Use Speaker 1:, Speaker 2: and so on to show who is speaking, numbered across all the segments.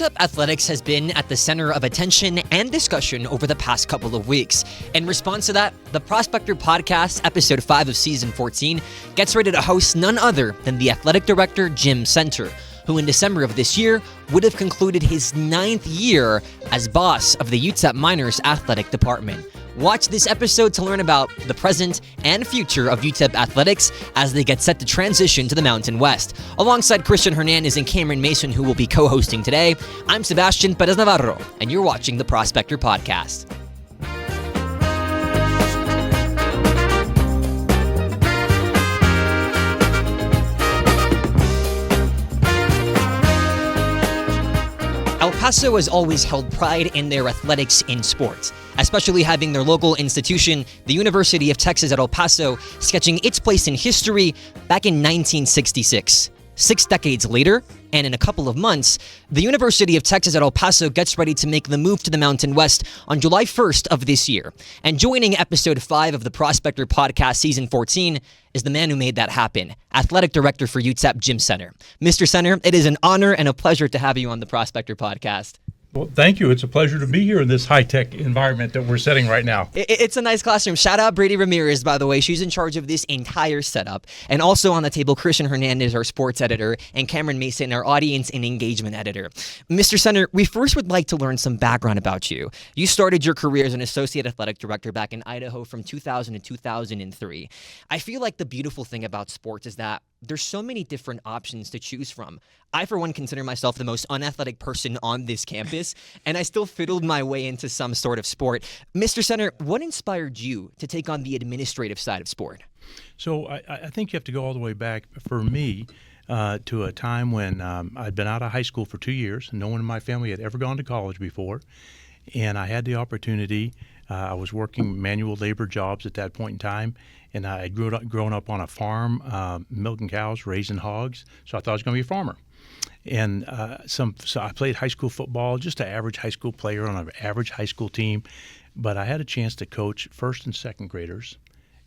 Speaker 1: UTEP athletics has been at the center of attention and discussion over the past couple of weeks. In response to that, the Prospector Podcast, episode 5 of season 14, gets ready to host none other than the athletic director, Jim Center, who in December of this year would have concluded his 9th year as boss of the UTEP Miners Athletic Department. Watch this episode to learn about the present and future of UTEP athletics as they get set to transition to the Mountain West. Alongside Kristian, Hernandez, and Cameron Mason, who will be co-hosting today, I'm Sebastian Perez-Navarro, and you're watching the Prospector Podcast. El Paso has always held pride in their athletics in sports, especially having their local institution, the University of Texas at El Paso, sketching its place in history back in 1966. 6 decades later, and in a couple of months, the University of Texas at El Paso gets ready to make the move to the Mountain West on July 1st of this year. And joining episode 5 of the Prospector Podcast season 14 is the man who made that happen, athletic director for UTEP, Jim Center. Mr. Center, it is an honor and a pleasure to have you on the Prospector Podcast.
Speaker 2: Well, thank you. It's a pleasure to be here in this high-tech environment that we're setting right now.
Speaker 1: It's a nice classroom. Shout out Brady Ramirez, by the way. She's in charge of this entire setup. And also on the table, Kristian Hernandez, our sports editor, and Cameron Mason, our audience and engagement editor. Mr. Center, we first would like to learn some background about you. You started your career as an associate athletic director back in Idaho from 2000 to 2003. I feel like the beautiful thing about sports is that there's so many different options to choose from. I, for one, consider myself the most unathletic person on this campus, and I still fiddled my way into some sort of sport. Mr. Center, what inspired you to take on the administrative side of sport?
Speaker 2: So I think you have to go all the way back, for me, to a time when I'd been out of high school for 2 years. No one in my family had ever gone to college before, and I had the opportunity. I was working manual labor jobs at that point in time, and I had grown up on a farm, milking cows, raising hogs, so I thought I was going to be a farmer. And so I played high school football, just an average high school player on an average high school team, but I had a chance to coach first and second graders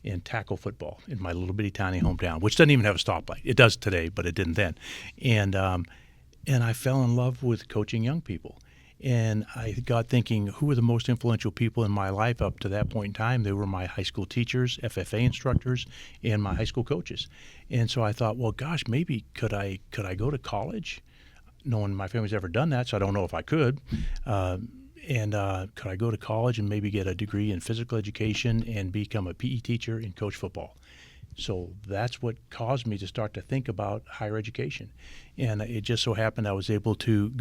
Speaker 2: in tackle football in my little bitty tiny hometown, which doesn't even have a stoplight. It does today, but it didn't then. And I fell in love with coaching young people. And I got thinking, who were the most influential people in my life up to that point in time? They were my high school teachers, FFA instructors, and my high school coaches. And so I thought, well, gosh, maybe could I go to college? No one in my family's ever done that, so I don't know if I could. And could I go to college and maybe get a degree in physical education and become a PE teacher and coach football? So that's what caused me to start to think about higher education. And it just so happened I was able to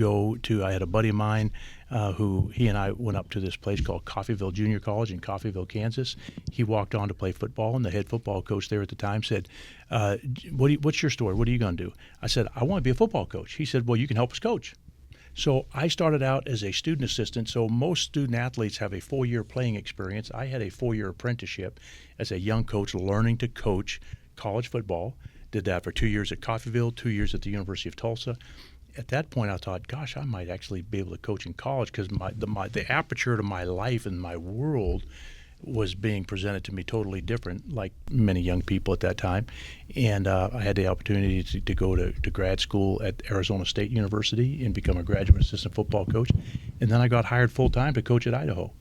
Speaker 2: I had a buddy of mine who he and I went up to this place called Coffeyville Junior College in Coffeyville, Kansas. He walked on to play football, and the head football coach there at the time said, what's your story? What are you going to do? I said, I want to be a football coach. He said, well, you can help us coach. So I started out as a student assistant. So most student athletes have a 4-year playing experience. I had a 4-year apprenticeship as a young coach learning to coach college football. Did that for 2 years at Coffeyville, 2 years at the University of Tulsa. At that point, I thought, gosh, I might actually be able to coach in college because the aperture to my life and my world was being presented to me totally different, like many young people at that time. And I had the opportunity to go to grad school at Arizona State University and become a graduate assistant football coach. And then I got hired full-time to coach at Idaho.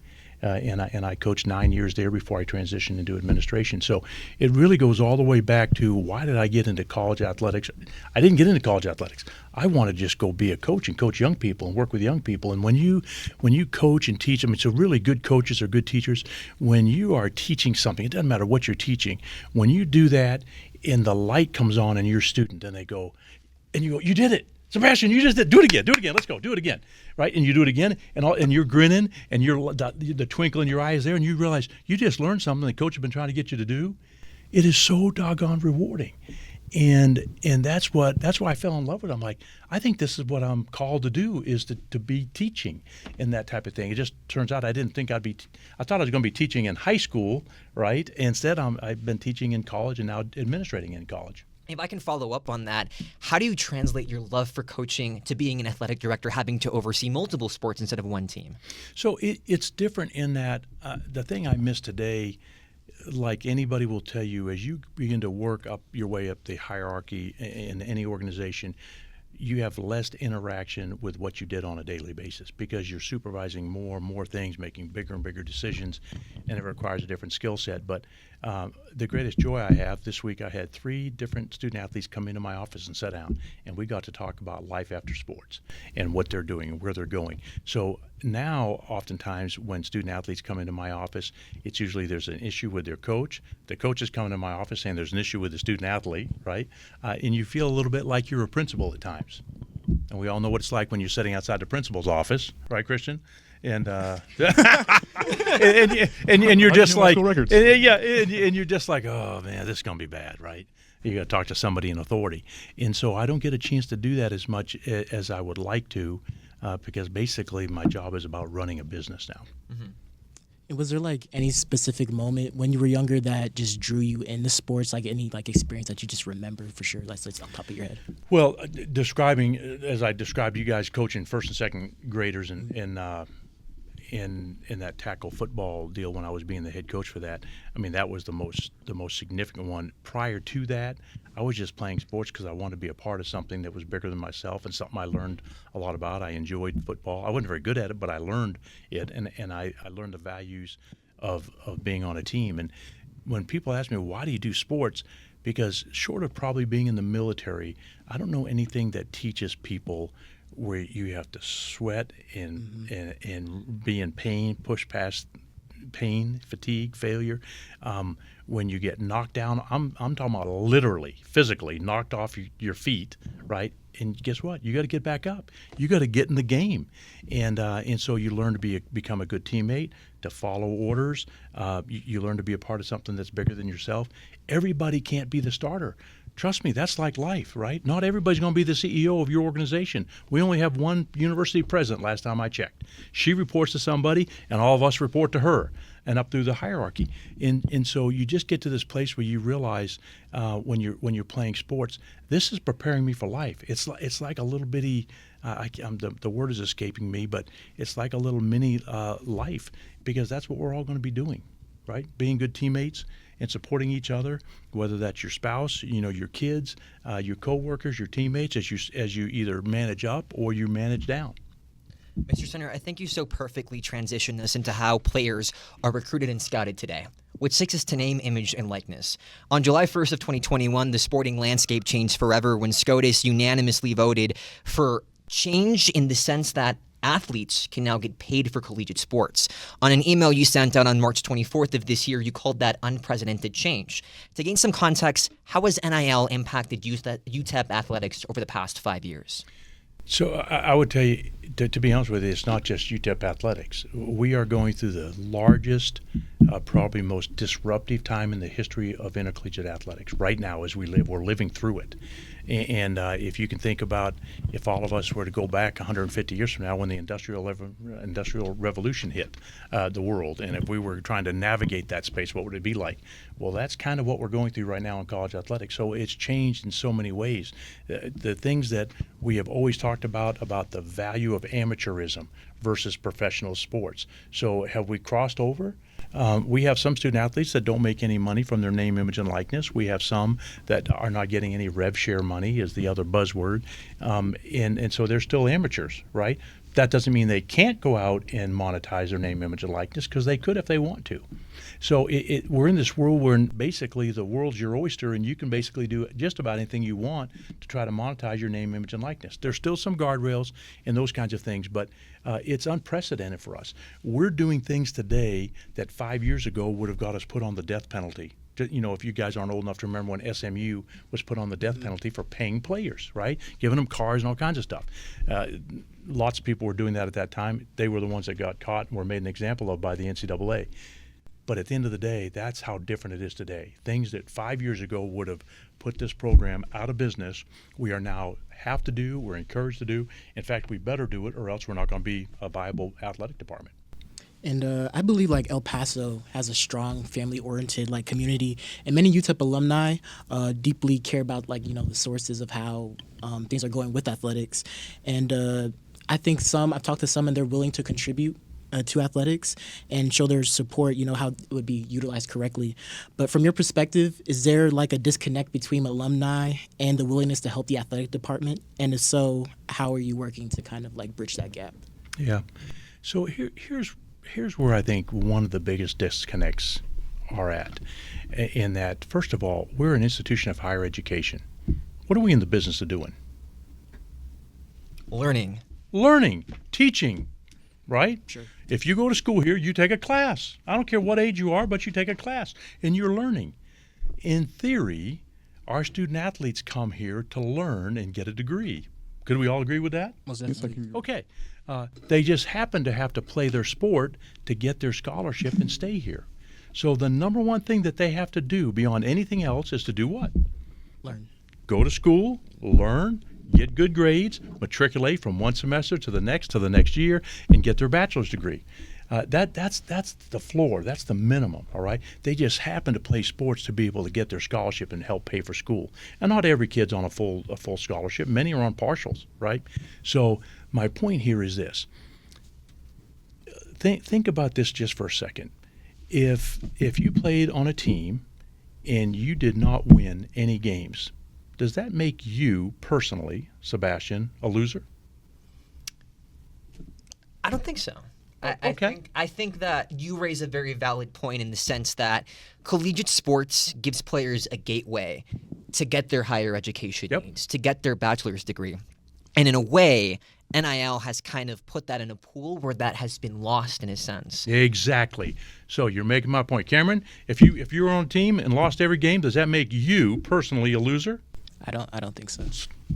Speaker 2: And I coached 9 years there before I transitioned into administration. So it really goes all the way back to, why did I get into college athletics? I didn't get into college athletics. I wanted to just go be a coach and coach young people and work with young people. And when you coach and teach, I mean, so really good coaches are good teachers. When you are teaching something, it doesn't matter what you're teaching. When you do that and the light comes on in your student and they go, and you go, you did it. Sebastian, you just did. Do it again. Let's go. Do it again. Right? And you do it again, and you're grinning, and the twinkle in your eye is there, and you realize you just learned something the coach has been trying to get you to do. It is so doggone rewarding. And that's why I fell in love with it. I'm like, I think this is what I'm called to do, is to be teaching and that type of thing. It just turns out I didn't think I thought I was going to be teaching in high school, right? Instead, I've been teaching in college and now administrating in college.
Speaker 1: If I can follow up on that, how do you translate your love for coaching to being an athletic director, having to oversee multiple sports instead of one team?
Speaker 2: So it's different in that the thing I miss today, like anybody will tell you, as you begin to work up your way up the hierarchy in any organization, you have less interaction with what you did on a daily basis because you're supervising more and more things, making bigger and bigger decisions, and it requires a different skill set. But the greatest joy I have, this week I had 3 different student athletes come into my office and sit down, and we got to talk about life after sports and what they're doing and where they're going. So now, oftentimes, when student athletes come into my office, it's usually there's an issue with their coach. The coach is coming to my office saying there's an issue with the student athlete, right? And you feel a little bit like you're a principal at times. And we all know what it's like when you're sitting outside the principal's office, right, Kristian? And and you're just like, and you're just like, oh man, this is gonna be bad, right? You got to talk to somebody in authority, and so I don't get a chance to do that as much as I would like to, because basically my job is about running a business now.
Speaker 3: Mm-hmm. And was there like any specific moment when you were younger that just drew you into sports, like any like experience that you just remember for sure, like that's on top of your head?
Speaker 2: Well, describing as I described you guys coaching first and second graders in that tackle football deal when I was being the head coach for that, I mean, that was the most significant one. Prior to that, I was just playing sports because I wanted to be a part of something that was bigger than myself and something I learned a lot about. I enjoyed football. I wasn't very good at it, but I learned it, and I learned the values of being on a team. And when people ask me, why do you do sports? Because short of probably being in the military, I don't know anything that teaches people where you have to sweat and be in pain, push past pain, fatigue, failure. When you get knocked down, I'm talking about literally, physically knocked off your feet, right? And guess what? You got to get back up. You got to get in the game, and so you learn to become a good teammate, to follow orders. You learn to be a part of something that's bigger than yourself. Everybody can't be the starter. Trust me, that's like life, right? Not everybody's going to be the CEO of your organization. We only have one university president last time I checked. She reports to somebody, and all of us report to her, and up through the hierarchy. And so you just get to this place where you realize when you're playing sports, this is preparing me for life. It's like a little bitty, the word is escaping me, but it's like a little mini life, because that's what we're all going to be doing, right? Being good teammates and supporting each other, whether that's your spouse, your kids, your coworkers, your teammates, as you either manage up or you manage down.
Speaker 1: Mr. Center, I think you so perfectly transitioned us into how players are recruited and scouted today, which takes us to name, image, and likeness. On July 1st of 2021, the sporting landscape changed forever when SCOTUS unanimously voted for change in the sense that athletes can now get paid for collegiate sports. On an email you sent out on March 24th of this year, you called that unprecedented change. To gain some context, how has NIL impacted UTEP athletics over the past 5 years?
Speaker 2: So I would tell you, to be honest with you, it's not just UTEP athletics. We are going through the largest, probably most disruptive time in the history of intercollegiate athletics. Right now, as we live, we're living through it. And if you can think about if all of us were to go back 150 years from now when the Industrial Revolution hit the world, and if we were trying to navigate that space, what would it be like? Well, that's kind of what we're going through right now in college athletics. So it's changed in so many ways. The things that we have always talked about the value of amateurism versus professional sports. So have we crossed over? We have some student athletes that don't make any money from their name, image, and likeness. We have some that are not getting any rev share money, is the other buzzword. And so they're still amateurs, right? That doesn't mean they can't go out and monetize their name, image, and likeness, because they could if they want to. So we're in this world where basically the world's your oyster, and you can basically do just about anything you want to try to monetize your name, image, and likeness. There's still some guardrails and those kinds of things, but it's unprecedented for us. We're doing things today that 5 years ago would have got us put on the death penalty. If you guys aren't old enough to remember when SMU was put on the death penalty for paying players, right? Giving them cars and all kinds of stuff. Lots of people were doing that at that time. They were the ones that got caught and were made an example of by the NCAA. But at the end of the day, that's how different it is today. Things that 5 years ago would have put this program out of business, we are now have to do, we're encouraged to do. In fact, we better do it, or else we're not going to be a viable athletic department.
Speaker 3: And I believe like El Paso has a strong family-oriented like community, and many UTEP alumni deeply care about the sources of how things are going with athletics. And I think I've talked to some, and they're willing to contribute to athletics and show their support, how it would be utilized correctly. But from your perspective, is there like a disconnect between alumni and the willingness to help the athletic department? And if so, how are you working to kind of like bridge that gap?
Speaker 2: Yeah. So here's where I think one of the biggest disconnects are at, in that, first of all, we're an institution of higher education. What are we in the business of doing?
Speaker 1: Learning,
Speaker 2: teaching, right?
Speaker 3: Sure.
Speaker 2: If you go to school here, you take a class. I don't care what age you are, but you take a class, and you're learning. In theory, our student athletes come here to learn and get a degree. Could we all agree with that?
Speaker 3: Most definitely.
Speaker 2: Okay. They just happen to have to play their sport to get their scholarship and stay here. So the number one thing that they have to do beyond anything else is to do what?
Speaker 3: Learn.
Speaker 2: Go to school, learn, get good grades, matriculate from one semester to the next year, and get their bachelor's degree. That's the floor. That's the minimum, all right? They just happen to play sports to be able to get their scholarship and help pay for school. And not every kid's on a full scholarship. Many are on partials, right? So my point here is this. Think about this just for a second. If you played on a team and you did not win any games, does that make you personally, Sebastian, a loser?
Speaker 1: I don't think so.
Speaker 2: Okay.
Speaker 1: I think that you raise a very valid point in the sense that collegiate sports gives players a gateway to get their higher education needs, to get their bachelor's degree. And in a way, NIL has kind of put that in a pool where that has been lost in a sense.
Speaker 2: Exactly. So you're making my point. Cameron, if you were on a team and lost every game, does that make you personally a loser?
Speaker 3: I don't think so.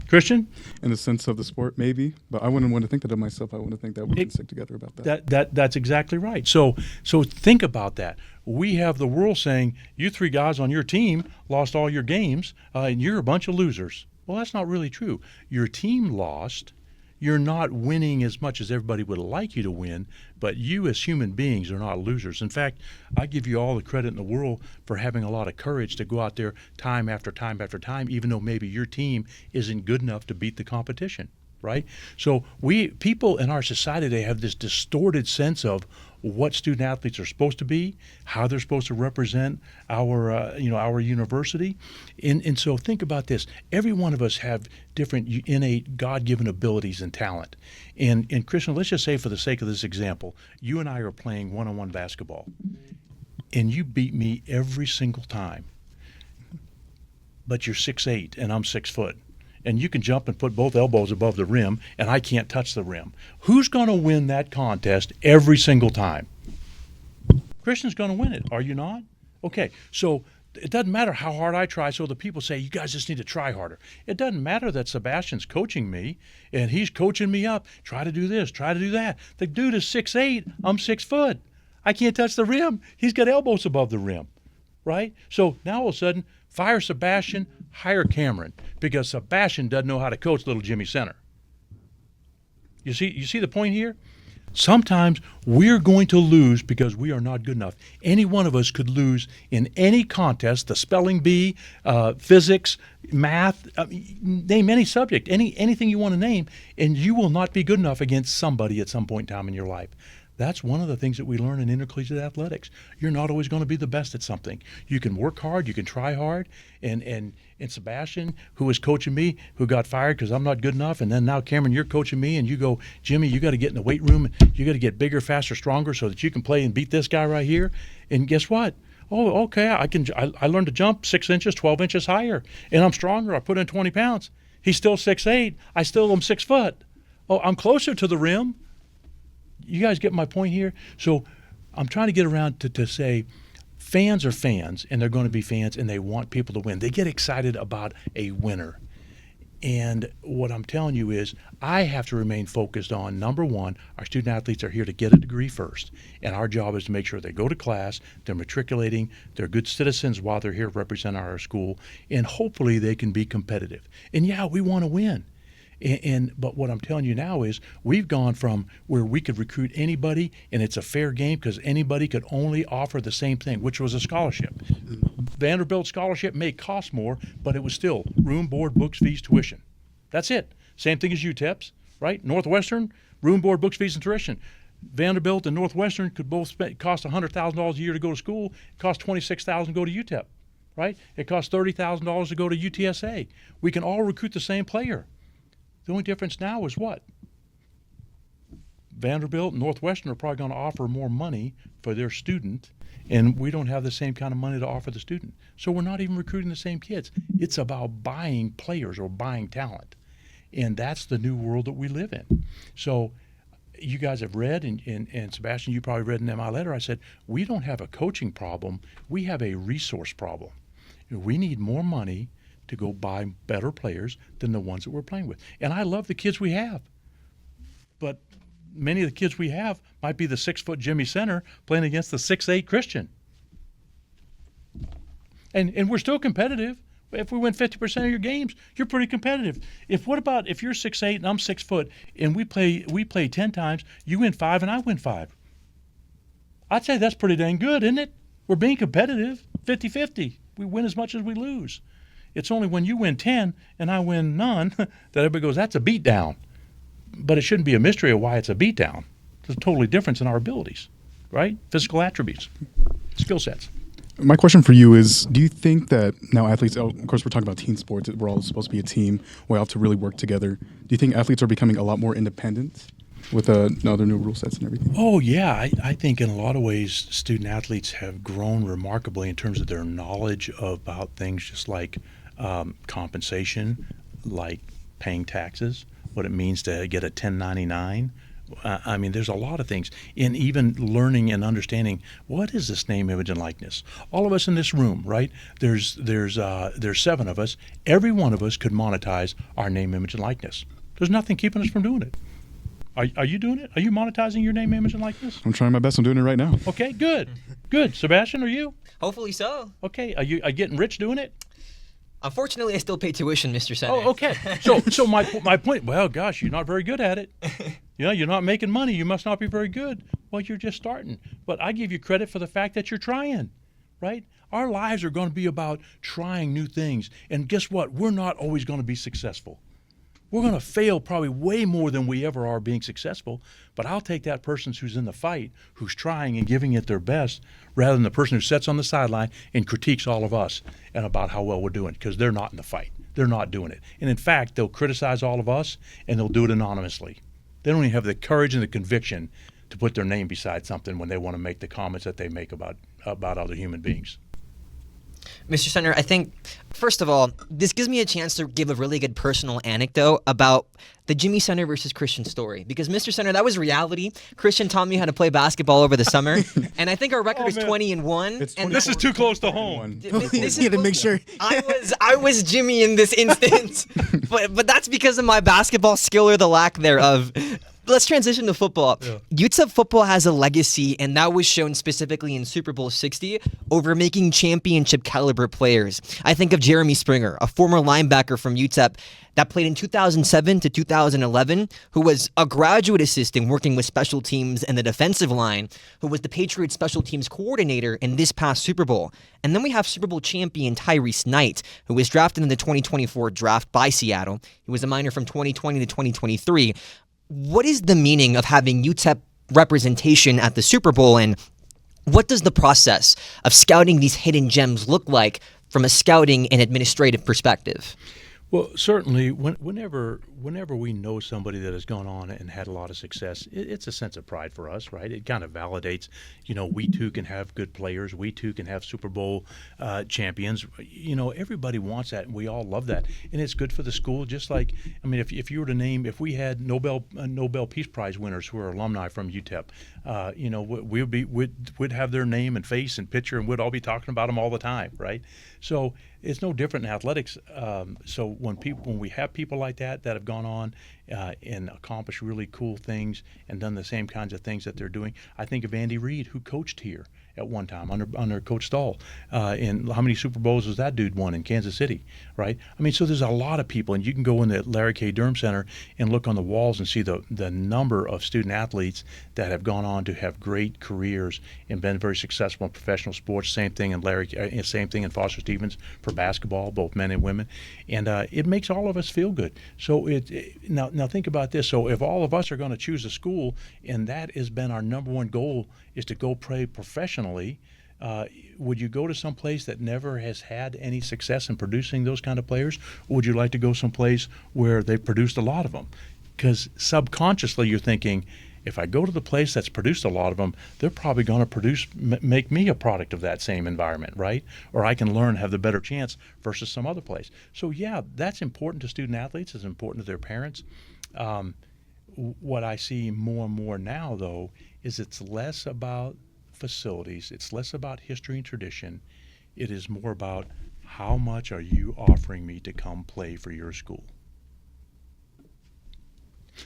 Speaker 2: Kristian?
Speaker 4: In the sense of the sport, maybe, but I wouldn't want to think that of myself. I want to think that we can stick together about that.
Speaker 2: That's exactly right. So think about that. We have the world saying, you three guys on your team lost all your games, and you're a bunch of losers. Well, that's not really true. Your team lost. You're not winning as much as everybody would like you to win, but you as human beings are not losers. In fact, I give you all the credit in the world for having a lot of courage to go out there time after time after time, even though maybe your team isn't good enough to beat the competition, right? So people in our society, they have this distorted sense of what student athletes are supposed to be, how they're supposed to represent our university, and so think about this. Every one of us have different innate God-given abilities and talent. And Kristian, let's just say for the sake of this example, you and I are playing one-on-one basketball, and you beat me every single time. But you're 6'8" and I'm 6 foot. And you can jump and put both elbows above the rim, and I can't touch the rim. Who's going to win that contest every single time? Kristian's going to win it, are you not? Okay, so it doesn't matter how hard I try, so the people say, you guys just need to try harder. It doesn't matter that Sebastian's coaching me, and he's coaching me up. Try to do this, try to do that. The dude is 6'8", I'm 6 foot. I can't touch the rim. He's got elbows above the rim, right? So now all of a sudden, fire Sebastian, hire Cameron, because Sebastian doesn't know how to coach little Jimmy Center. You see the point here? Sometimes we're going to lose because we are not good enough. Any one of us could lose in any contest, the spelling bee, physics, math, name any subject, anything you want to name, and you will not be good enough against somebody at some point in time in your life. That's one of the things that we learn in intercollegiate athletics. You're not always going to be the best at something. You can work hard, you can try hard, and Sebastian, who was coaching me, who got fired because I'm not good enough, and then now Cameron, you're coaching me, and you go, Jimmy, you got to get in the weight room, you got to get bigger, faster, stronger so that you can play and beat this guy right here. And guess what? Oh, okay, I learned to jump 6 inches, 12 inches higher, and I'm stronger. I put in 20 pounds. He's still 6'8". I still am 6 foot. Oh, I'm closer to the rim. You guys get my point here? So I'm trying to get around to say fans are fans, and they're going to be fans, and they want people to win. They get excited about a winner. And what I'm telling you is I have to remain focused on, number one, our student athletes are here to get a degree first. And our job is to make sure they go to class, they're matriculating, they're good citizens while they're here representing our school, and hopefully they can be competitive. And yeah, we want to win. But what I'm telling you now is we've gone from where we could recruit anybody and it's a fair game because anybody could only offer the same thing, which was a scholarship. Vanderbilt scholarship may cost more, but it was still room, board, books, fees, tuition. That's it. Same thing as UTEP's, right? Northwestern, room, board, books, fees, and tuition. Vanderbilt and Northwestern could both cost $100,000 a year to go to school. It costs $26,000 to go to UTEP, right? It costs $30,000 to go to UTSA. We can all recruit the same player. The only difference now is what? Vanderbilt and Northwestern are probably going to offer more money for their student, and we don't have the same kind of money to offer the student. So we're not even recruiting the same kids. It's about buying players or buying talent, and that's the new world that we live in. So you guys have read, and Sebastian, you probably read in my letter, I said, we don't have a coaching problem. We have a resource problem. We need more money to go buy better players than the ones that we're playing with. And I love the kids we have, but many of the kids we have might be the 6-foot Jimmy Center playing against the 6'8" Kristian. And we're still competitive. If we win 50% of your games, you're pretty competitive. What about if you're 6'8" and I'm 6 foot and we play 10 times, you win 5 and I win 5? I'd say that's pretty dang good, isn't it? We're being competitive, 50-50. We win as much as we lose. It's only when you win 10 and I win none that everybody goes, that's a beatdown. But it shouldn't be a mystery of why it's a beatdown. There's a totally difference in our abilities, right? Physical attributes, skill sets.
Speaker 4: My question for you is, do you think that now athletes, of course we're talking about team sports, we're all supposed to be a team, we all have to really work together. Do you think athletes are becoming a lot more independent with other new rule sets and everything?
Speaker 2: Oh, yeah. I think in a lot of ways student athletes have grown remarkably in terms of their knowledge about things just like compensation, like paying taxes, what it means to get a 1099. I mean, there's a lot of things, and even learning and understanding what is this name, image, and likeness. All of us in this room, right? There's 7 of us. Every one of us could monetize our name, image, and likeness. There's nothing keeping us from doing it. Are you doing it? Are you monetizing your name, image, and likeness?
Speaker 4: I'm trying my best. I'm doing it right now.
Speaker 2: Okay, good. Sebastian, are you?
Speaker 1: Hopefully so.
Speaker 2: Okay, are you getting rich doing it?
Speaker 1: Unfortunately, I still pay tuition, Mr. Center.
Speaker 2: Oh, okay. So my point. Well, gosh, you're not very good at it. You're not making money. You must not be very good. Well, you're just starting. But I give you credit for the fact that you're trying, right? Our lives are going to be about trying new things. And guess what? We're not always going to be successful. We're going to fail probably way more than we ever are being successful. But I'll take that person who's in the fight, who's trying and giving it their best, rather than the person who sits on the sideline and critiques all of us and about how well we're doing, because they're not in the fight. They're not doing it. And in fact, they'll criticize all of us, and they'll do it anonymously. They don't even have the courage and the conviction to put their name beside something when they want to make the comments that they make about other human beings.
Speaker 1: Mr. Center, I think, first of all, this gives me a chance to give a really good personal anecdote about the Jimmy Center versus Kristian story. Because, Mr. Center, that was reality. Kristian taught me how to play basketball over the summer. And I think our record is 20-1.
Speaker 4: And
Speaker 2: this is too close to home.
Speaker 1: This
Speaker 3: You had to make sure.
Speaker 1: I was Jimmy in this instance. but that's because of my basketball skill or the lack thereof. Let's transition to football. Yeah. UTEP football has a legacy, and that was shown specifically in Super Bowl 60 over making championship caliber players. I think of Jeremy Springer, a former linebacker from UTEP that played in 2007 to 2011, who was a graduate assistant working with special teams and the defensive line, who was the Patriots special teams coordinator in this past Super Bowl. And then we have Super Bowl champion Tyrese Knight, who was drafted in the 2024 draft by Seattle. He was a minor from 2020 to 2023. What is the meaning of having UTEP representation at the Super Bowl, and what does the process of scouting these hidden gems look like from a scouting and administrative perspective?
Speaker 2: Well, certainly, whenever we know somebody that has gone on and had a lot of success, it's a sense of pride for us, right? It kind of validates, we too can have good players. We too can have Super Bowl champions. Everybody wants that, and we all love that. And it's good for the school, just like, if you were to name, if we had Nobel Peace Prize winners who are alumni from UTEP, we'd have their name and face and picture, and we'd all be talking about them all the time, right? So it's no different in athletics. So when we have people like that have gone on and accomplished really cool things and done the same kinds of things that they're doing, I think of Andy Reid, who coached here at one time under Coach Stahl. And how many Super Bowls has that dude won in Kansas City, right? I mean, so there's a lot of people, and you can go in the Larry K. Durham Center and look on the walls and see the number of student athletes that have gone on to have great careers and been very successful in professional sports. Same thing in Foster Stevens for basketball, both men and women, and it makes all of us feel good. So now think about this. So if all of us are going to choose a school, and that has been our number one goal, is to go play professionally, would you go to some place that never has had any success in producing those kind of players, or would you like to go someplace where they've produced a lot of them? Because subconsciously you're thinking, if I go to the place that's produced a lot of them, they're probably going to make me a product of that same environment, right? Or I can learn, have the better chance versus some other place. So yeah, that's important to student athletes. It's important to their parents. What I see more and more now, though, is it's less about facilities. It's less about history and tradition. It is more about how much are you offering me to come play for your school.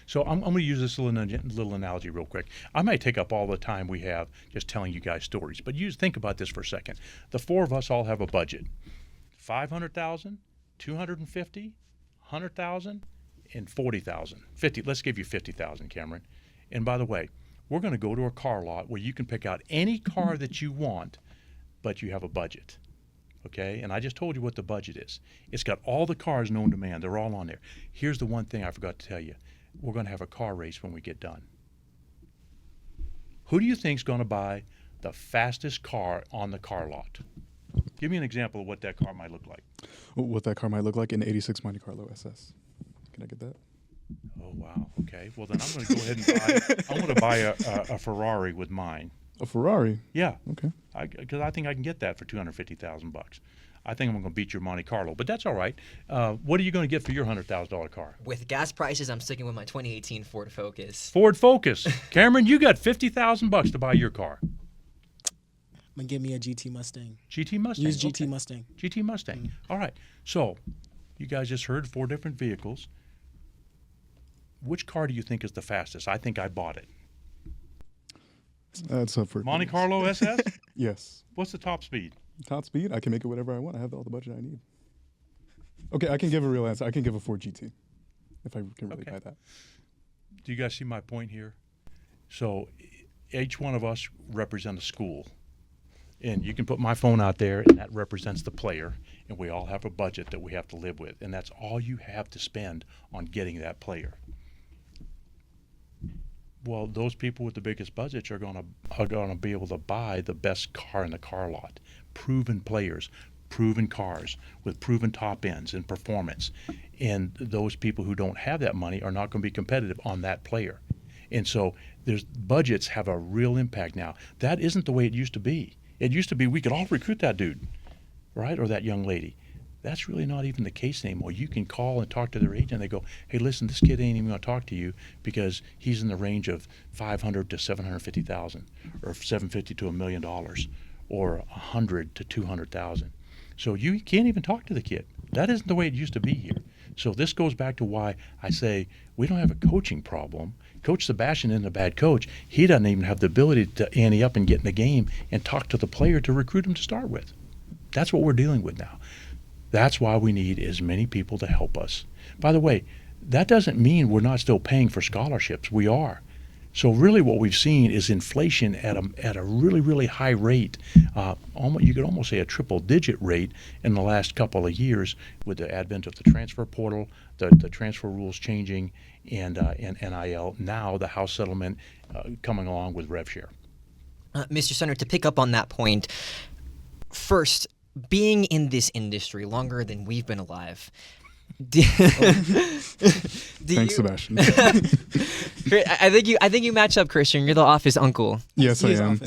Speaker 2: So I'm going to use this little analogy real quick. I might take up all the time we have just telling you guys stories, but think about this for a second. The four of us all have a budget: $500,000, $250,000, $100,000, and $40,000. 50. Let's give you $50,000, Cameron. And by the way, we're going to go to a car lot where you can pick out any car that you want, but you have a budget. Okay? And I just told you what the budget is. It's got all the cars known to man. They're all on there. Here's the one thing I forgot to tell you. We're going to have a car race when we get done. Who do you think is going to buy the fastest car on the car lot? Give me an example of what that car might look like.
Speaker 4: What that car might look like in 86 Monte Carlo SS. Can I get that?
Speaker 2: Oh, wow. Okay. Well, then I'm going to go ahead and I'm going to buy a Ferrari with mine.
Speaker 4: A Ferrari?
Speaker 2: Yeah.
Speaker 4: Okay.
Speaker 2: Because I think I can get that for $250,000. I think I'm going to beat your Monte Carlo, but that's all right. What are you going to get for your $100,000 car?
Speaker 1: With gas prices, I'm sticking with my 2018 Ford Focus.
Speaker 2: Ford Focus. Cameron, you got $50,000 to buy your car.
Speaker 3: I'm gonna give me a GT Mustang.
Speaker 2: GT Mustang.
Speaker 3: Use GT Mustang.
Speaker 2: GT Mustang. All right. So, you guys just heard 4 different vehicles. Which car do you think is the fastest? I think I bought it.
Speaker 4: That's up for
Speaker 2: Monte Carlo SS?
Speaker 4: Yes.
Speaker 2: What's the top speed?
Speaker 4: Top speed? I can make it whatever I want. I have all the budget I need. Okay, I can give a real answer. I can give a Ford GT if I can really buy that.
Speaker 2: Do you guys see my point here? So each one of us represent a school. And you can put my phone out there, and that represents the player. And we all have a budget that we have to live with. And that's all you have to spend on getting that player. Well, those people with the biggest budgets are going to be able to buy the best car in the car lot. Proven players, proven cars with proven top ends and performance. And those people who don't have that money are not going to be competitive on that player. And so budgets have a real impact now. That isn't the way it used to be. It used to be we could all recruit that dude, right, or that young lady. That's really not even the case anymore. You can call and talk to their agent. They go, hey, listen, this kid ain't even going to talk to you because he's in the range of $500,000 to $750,000, or $750,000 to $1 million, or $100,000 to $200,000. So you can't even talk to the kid. That isn't the way it used to be here. So this goes back to why I say we don't have a coaching problem. Coach Sebastian isn't a bad coach. He doesn't even have the ability to ante up and get in the game and talk to the player to recruit him to start with. That's what we're dealing with now. That's why we need as many people to help us. By the way, that doesn't mean we're not still paying for scholarships. We are. So really what we've seen is inflation at a really, really high rate. You could almost say a triple-digit rate in the last couple of years with the advent of the transfer portal, the transfer rules changing, and NIL, now the house settlement coming along with rev share.
Speaker 1: Mr. Senator, to pick up on that point, first, being in this industry longer than we've been alive,
Speaker 4: Thanks, Sebastian.
Speaker 1: I think you match up, Kristian. You're the office uncle.
Speaker 4: Yes, I am.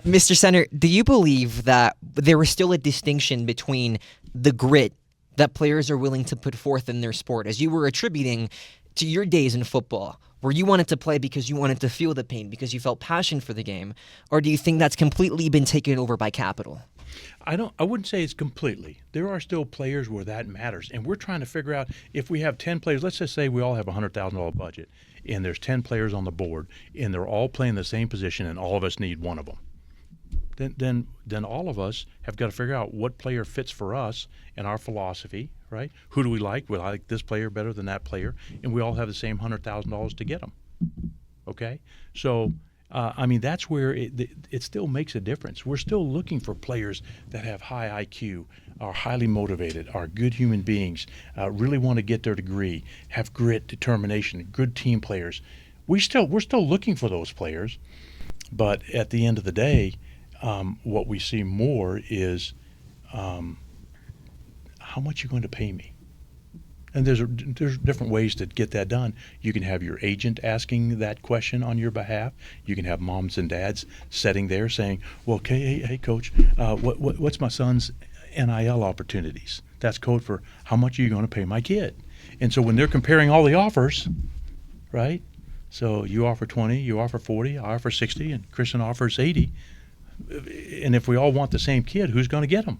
Speaker 1: Mr. Senator, do you believe that there is still a distinction between the grit that players are willing to put forth in their sport, as you were attributing to your days in football, where you wanted to play because you wanted to feel the pain, because you felt passion for the game, or do you think that's completely been taken over by capital?
Speaker 2: I wouldn't say it's completely. There are still players where that matters, and we're trying to figure out if we have 10 players. Let's just say we all have a $100,000 budget, and there's 10 players on the board, and they're all playing the same position, and all of us need one of them. then all of us have got to figure out what player fits for us and our philosophy, right? Who do we like? We like this player better than that player, and we all have the same $100,000 to get them. Okay, so that's where it still makes a difference. We're still looking for players that have high IQ, are highly motivated, are good human beings, really want to get their degree, have grit, determination, good team players. We're still looking for those players, but at the end of the day, what we see more is how much you're going to pay me. And there's different ways to get that done. You can have your agent asking that question on your behalf. You can have moms and dads sitting there saying, well, okay, hey coach, what's my son's NIL opportunities? That's code for how much are you going to pay my kid? And so when they're comparing all the offers, right? So you offer 20, you offer 40, I offer 60, and Kristian offers 80. And if we all want the same kid, who's going to get them?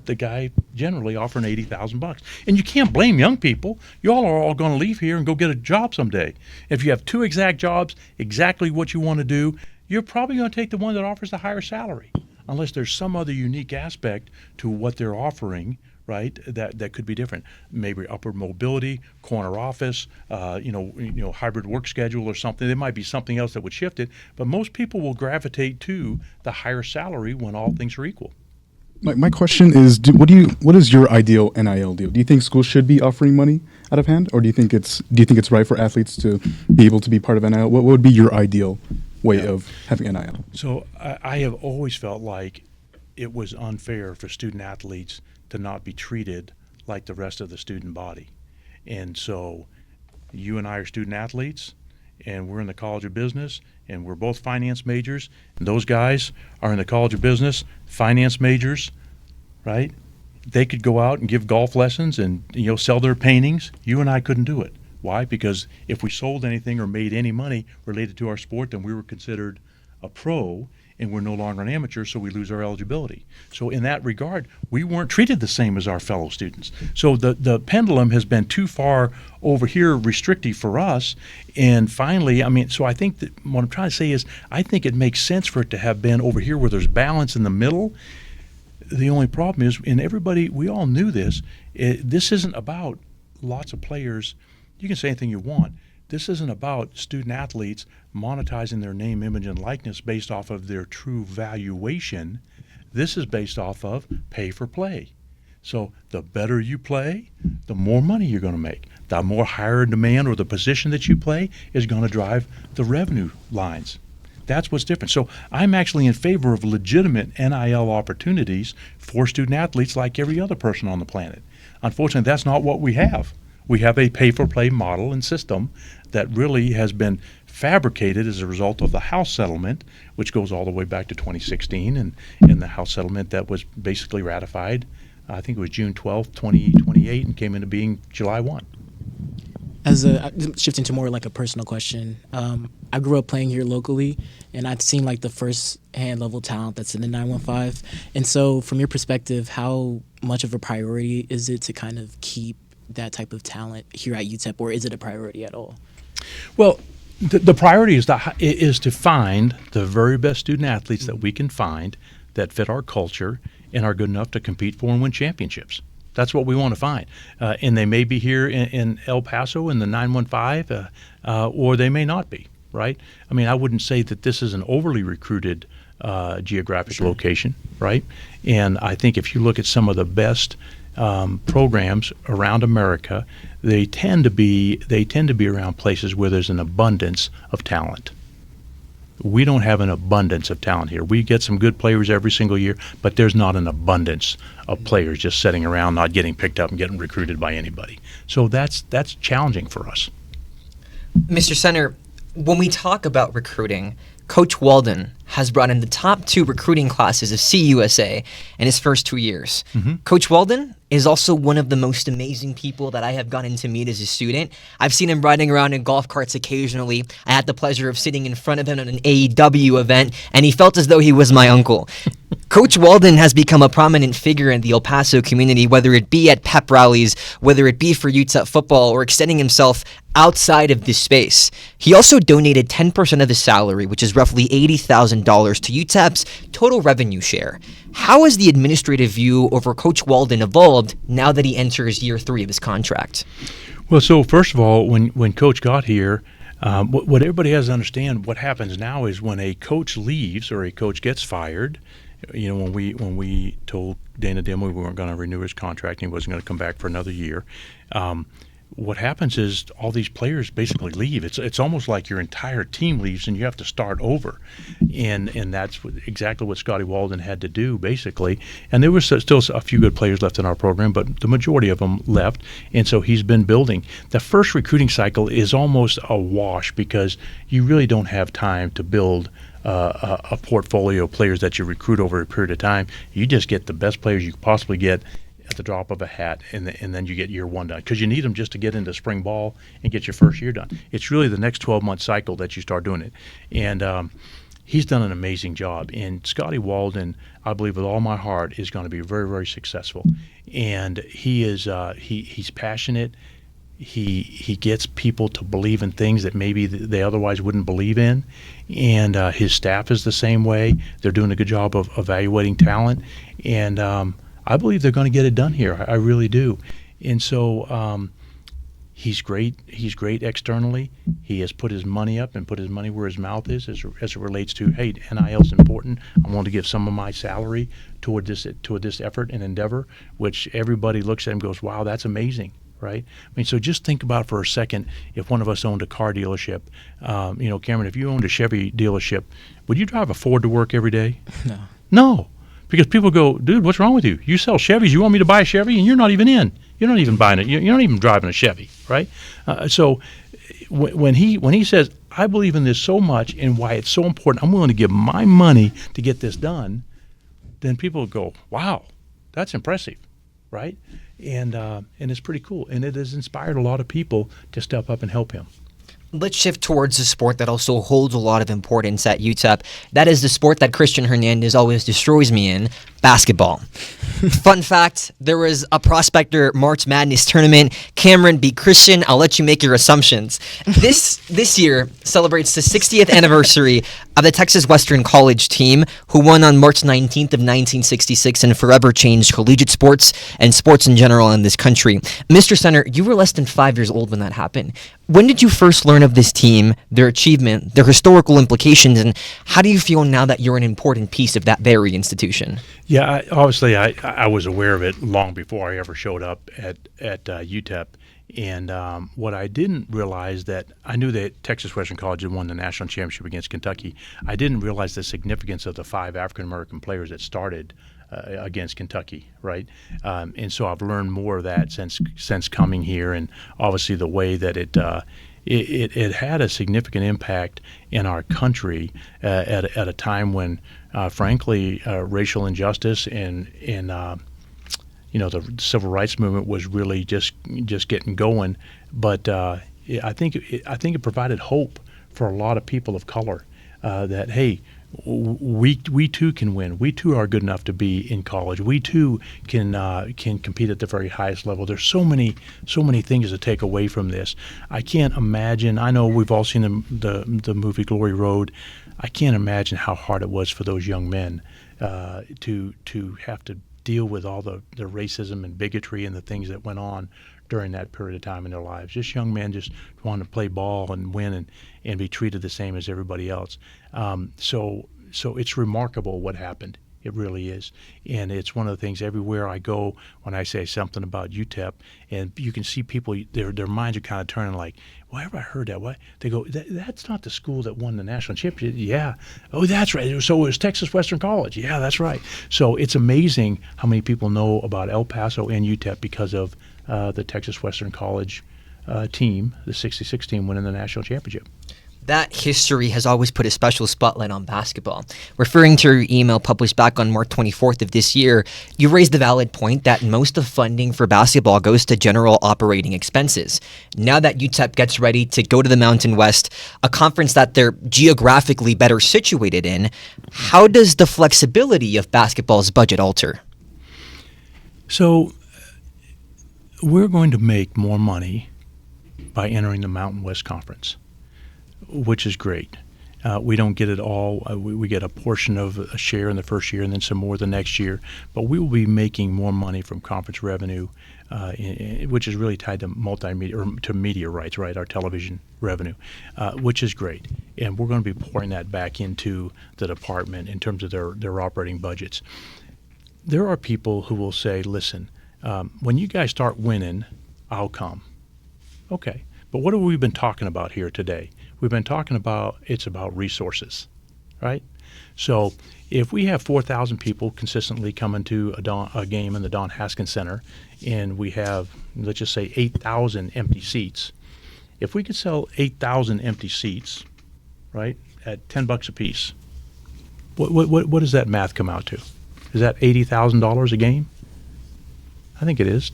Speaker 2: The guy generally offering $80,000, and you can't blame young people. You all are all going to leave here and go get a job someday. If you have two exact jobs, exactly what you want to do, you're probably going to take the one that offers the higher salary, unless there's some other unique aspect to what they're offering, right? That could be different. Maybe upward mobility, corner office, hybrid work schedule or something. There might be something else that would shift it, but most people will gravitate to the higher salary when all things are equal.
Speaker 4: My question is, what is your ideal NIL deal? Do you think schools should be offering money out of hand, or do you think it's right for athletes to be able to be part of NIL? What would be your ideal way of having NIL?
Speaker 2: So I have always felt like it was unfair for student athletes to not be treated like the rest of the student body. And so you and I are student athletes, and we're in the College of Business, and we're both finance majors, and those guys are in the College of Business, finance majors, right? They could go out and give golf lessons and sell their paintings. You and I couldn't do it. Why? Because if we sold anything or made any money related to our sport, then we were considered a pro, and we're no longer an amateur, so we lose our eligibility. So in that regard, we weren't treated the same as our fellow students. So the pendulum has been too far over here restrictive for us. And finally, so I think that what I'm trying to say is I think it makes sense for it to have been over here where there's balance in the middle. The only problem is, and everybody, we all knew this, this isn't about lots of players. You can say anything you want. This isn't about student athletes monetizing their name, image, and likeness based off of their true valuation. This is based off of pay for play. So the better you play, the more money you're going to make. The more higher demand or the position that you play is going to drive the revenue lines. That's what's different. So I'm actually in favor of legitimate NIL opportunities for student athletes like every other person on the planet. Unfortunately, that's not what we have. We have a pay-for-play model and system that really has been fabricated as a result of the House settlement, which goes all the way back to 2016, and the House settlement that was basically ratified, I think it was June 12, 2028, and came into being July 1.
Speaker 3: Shifting to more like a personal question, I grew up playing here locally, and I've seen like the first-hand level talent that's in the 915. And so from your perspective, how much of a priority is it to kind of keep that type of talent here at UTEP, or is it a priority at all?
Speaker 2: Well, the priority is to find the very best student athletes that we can find that fit our culture and are good enough to compete for and win championships. That's what we want to find. And they may be here in El Paso in the 915, or they may not be, right? I wouldn't say that this is an overly recruited geographic location, right? And I think if you look at some of the best programs around America, they tend to be around places where there's an abundance of talent. We don't have an abundance of talent here. We get some good players every single year, but there's not an abundance of players just sitting around, not getting picked up and getting recruited by anybody. So that's challenging for us.
Speaker 1: Mr. Center, when we talk about recruiting, Coach Walden has brought in the top 2 recruiting classes of CUSA in his first 2 years. Mm-hmm. Coach Walden is also one of the most amazing people that I have gotten to meet as a student. I've seen him riding around in golf carts occasionally. I had the pleasure of sitting in front of him at an AEW event, and he felt as though he was my uncle. Coach Walden has become a prominent figure in the El Paso community, whether it be at pep rallies, whether it be for UTEP football, or extending himself outside of this space. He also donated 10% of his salary, which is roughly $80,000, to UTEP's total revenue share. How has the administrative view over Coach Walden evolved now that he enters year 3 of his contract?
Speaker 2: Well, so first of all, when Coach got here, what everybody has to understand, what happens now is when a coach leaves or a coach gets fired, when we told Dana Dimley we weren't going to renew his contract and he wasn't going to come back for another year, what happens is all these players basically leave. It's almost like your entire team leaves and you have to start over, and that's exactly what Scotty Walden had to do basically. And there was still a few good players left in our program, but the majority of them left, and so he's been building. The first recruiting cycle is almost a wash because you really don't have time to build a portfolio of players that you recruit over a period of time. You just get the best players you could possibly get at the drop of a hat, and then you get year 1 done because you need them just to get into spring ball and get your first year done. It's really the next 12-month cycle that you start doing it, and he's done an amazing job. And Scotty Walden, I believe with all my heart, is going to be very, very successful. And he is he's passionate. He gets people to believe in things that maybe they otherwise wouldn't believe in, and his staff is the same way. They're doing a good job of evaluating talent, and I believe they're going to get it done here. I really do. And so he's great. He's great externally. He has put his money up and put his money where his mouth is as it relates to, hey, NIL is important. I want to give some of my salary toward this effort and endeavor, which everybody looks at and goes, wow, that's amazing. Right? I mean, so just think about for a second, if one of us owned a car dealership, Cameron, if you owned a Chevy dealership, would you drive a Ford to work every day?
Speaker 3: No.
Speaker 2: No, because people go, dude, what's wrong with you? You sell Chevys. You want me to buy a Chevy, and you're not even in. You're not even buying it. You're not even driving a Chevy, right? So when he says, I believe in this so much and why it's so important, I'm willing to give my money to get this done, then people go, wow, that's impressive, right? And it's pretty cool, and it has inspired a lot of people to step up and help him.
Speaker 1: Let's shift towards a sport that also holds a lot of importance at UTEP. That is the sport that Kristian Hernandez always destroys me in, basketball. Fun fact, there was a Prospector March Madness tournament. Cameron beat Kristian. I'll let you make your assumptions. This year celebrates the 60th anniversary of the Texas Western College team, who won on March 19th of 1966 and forever changed collegiate sports and sports in general in this country. Mr. Center, you were less than 5 years old when that happened. When did you first learn of this team, their achievement, their historical implications, and how do you feel now that you're an important piece of that very institution?
Speaker 2: Yeah, obviously I was aware of it long before I ever showed up at UTEP. And what I didn't realize, that I knew that Texas Western College had won the national championship against Kentucky. I didn't realize the significance of the 5 African-American players that started against Kentucky, right? And so I've learned more of that since coming here, and obviously the way that it had a significant impact in our country at a time when, frankly, racial injustice and the civil rights movement was really just getting going. But I think it provided hope for a lot of people of color that, hey, we too can win. We too are good enough to be in college. We too can compete at the very highest level. There's so many things to take away from this. I can't imagine. I know we've all seen the movie Glory Road. I can't imagine how hard it was for those young men to have to deal with all the racism and bigotry and the things that went on during that period of time in their lives. Just young men just wanting to play ball and win and be treated the same as everybody else. So it's remarkable what happened. It really is. And it's one of the things everywhere I go when I say something about UTEP, and you can see people, their minds are kind of turning like, why have I heard that? Why? They go, that's not the school that won the national championship. Yeah. Oh, that's right. So it was Texas Western College. Yeah, that's right. So it's amazing how many people know about El Paso and UTEP because of the Texas Western College team, the 66 team winning the national championship.
Speaker 1: that history has always put a special spotlight on basketball. Referring to your email published back on March 24th of this year, you raised the valid point that most of funding for basketball goes to general operating expenses. Now that UTEP gets ready to go to the Mountain West, a conference that they're geographically better situated in, how does the flexibility of basketball's budget alter?
Speaker 2: So we're going to make more money by entering the Mountain West Conference, which is great. We don't get it all. We get a portion of a share in the first year and then some more the next year. But we will be making more money from conference revenue, which is really tied to multimedia or to media rights, right? Our television revenue, which is great. And we're going to be pouring that back into the department in terms of their operating budgets. There are people who will say, listen, when you guys start winning, I'll come. Okay, but what have we been talking about here today? We've been talking about it's about resources, right? So if we have 4,000 people consistently coming to a game in the Don Haskins Center, and we have, let's just say, 8,000 empty seats, if we could sell 8,000 empty seats, right, at $10 a piece, what does that math come out to? Is that $80,000 a game? I think it is.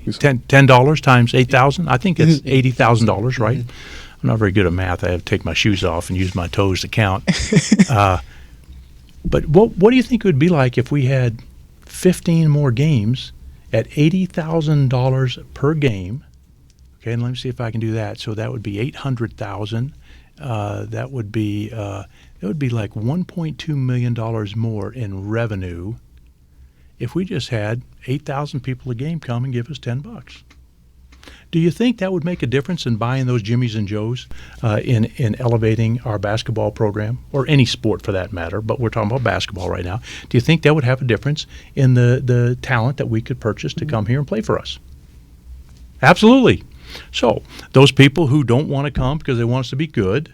Speaker 2: $10 times 8,000. I think it's $80,000, right? I'm not very good at math. I have to take my shoes off and use my toes to count. But what do you think it would be like if we had 15 more games at $80,000 per game? Okay, and let me see if I can do that. So that would be 800,000. That would be like $1.2 million more in revenue if we just had 8,000 people a game come and give us $10. Do you think that would make a difference in buying those Jimmys and Joes in elevating our basketball program, or any sport for that matter, but we're talking about basketball right now? Do you think that would have a difference in the talent that we could purchase to come here and play for us? Absolutely. So those people who don't want to come because they want us to be good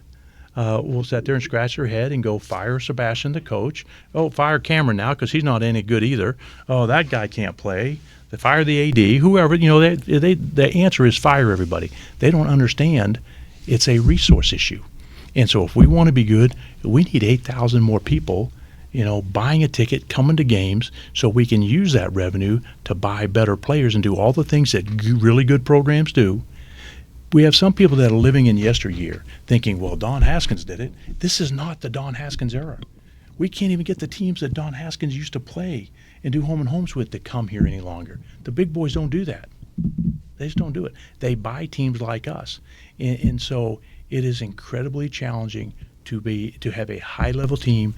Speaker 2: will sit there and scratch their head and go, fire Sebastian, the coach. Oh, fire Cameron now because he's not any good either. Oh, that guy can't play. They fire the AD, whoever. The answer is fire everybody. They don't understand it's a resource issue. And so if we want to be good, we need 8,000 more people, buying a ticket, coming to games, so we can use that revenue to buy better players and do all the things that really good programs do. We have some people that are living in yesteryear thinking, well, Don Haskins did it. This is not the Don Haskins era. We can't even get the teams that Don Haskins used to play and do home and homes with to come here any longer. The big boys don't do that. They just don't do it. They buy teams like us. And so it is incredibly challenging to have a high-level team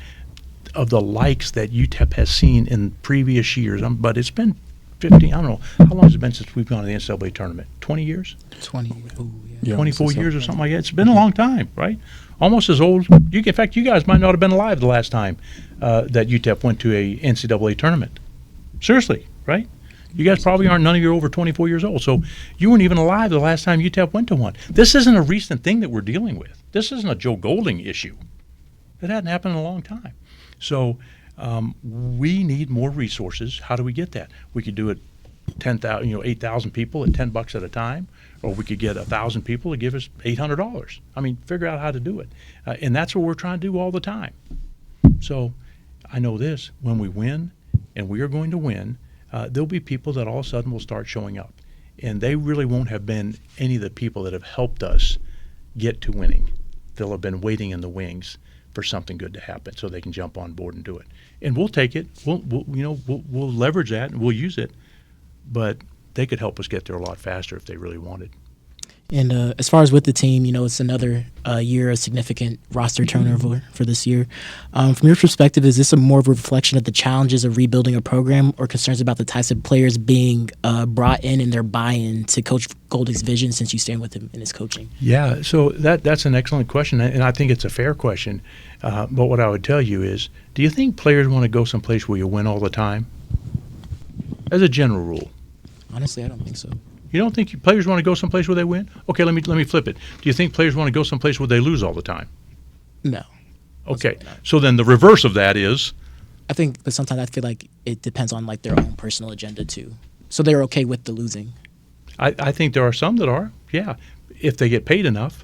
Speaker 2: of the likes that UTEP has seen in previous years. But it's been 15, I don't know, how long has it been since we've gone to the NCAA tournament? 20 years? 24 years or something like that. It's been a long time, right? Almost as old. In fact, you guys might not have been alive the last time that UTEP went to a NCAA tournament. Seriously, right? You guys probably aren't, none of you are over 24 years old. So you weren't even alive the last time UTEP went to one. This isn't a recent thing that we're dealing with. This isn't a Joe Golding issue. It hadn't happened in a long time. So we need more resources. How do we get that? We could do it 8,000 people at $10 at a time, or we could get 1,000 people to give us $800. I mean, figure out how to do it. And that's what we're trying to do all the time. So I know this, when we win, and we are going to win, there'll be people that all of a sudden will start showing up. And they really won't have been any of the people that have helped us get to winning. They'll have been waiting in the wings for something good to happen so they can jump on board and do it. And we'll take it. We'll leverage that and we'll use it. But they could help us get there a lot faster if they really wanted.
Speaker 3: And as far as with the team, it's another year of significant roster turnover for this year. From your perspective, is this more of a reflection of the challenges of rebuilding a program, or concerns about the types of players being brought in and their buy-in to Coach Golding's vision since you stand with him in his coaching?
Speaker 2: Yeah, so that's an excellent question, and I think it's a fair question. But what I would tell you is, do you think players want to go someplace where you win all the time? As a general rule.
Speaker 3: Honestly, I don't think so.
Speaker 2: You don't think players want to go someplace where they win? Okay, let me flip it. Do you think players want to go someplace where they lose all the time?
Speaker 3: No.
Speaker 2: Okay, so then the reverse of that is?
Speaker 3: I think, but sometimes I feel like it depends on their own personal agenda too. So they're okay with the losing.
Speaker 2: I think there are some that are, yeah, if they get paid enough.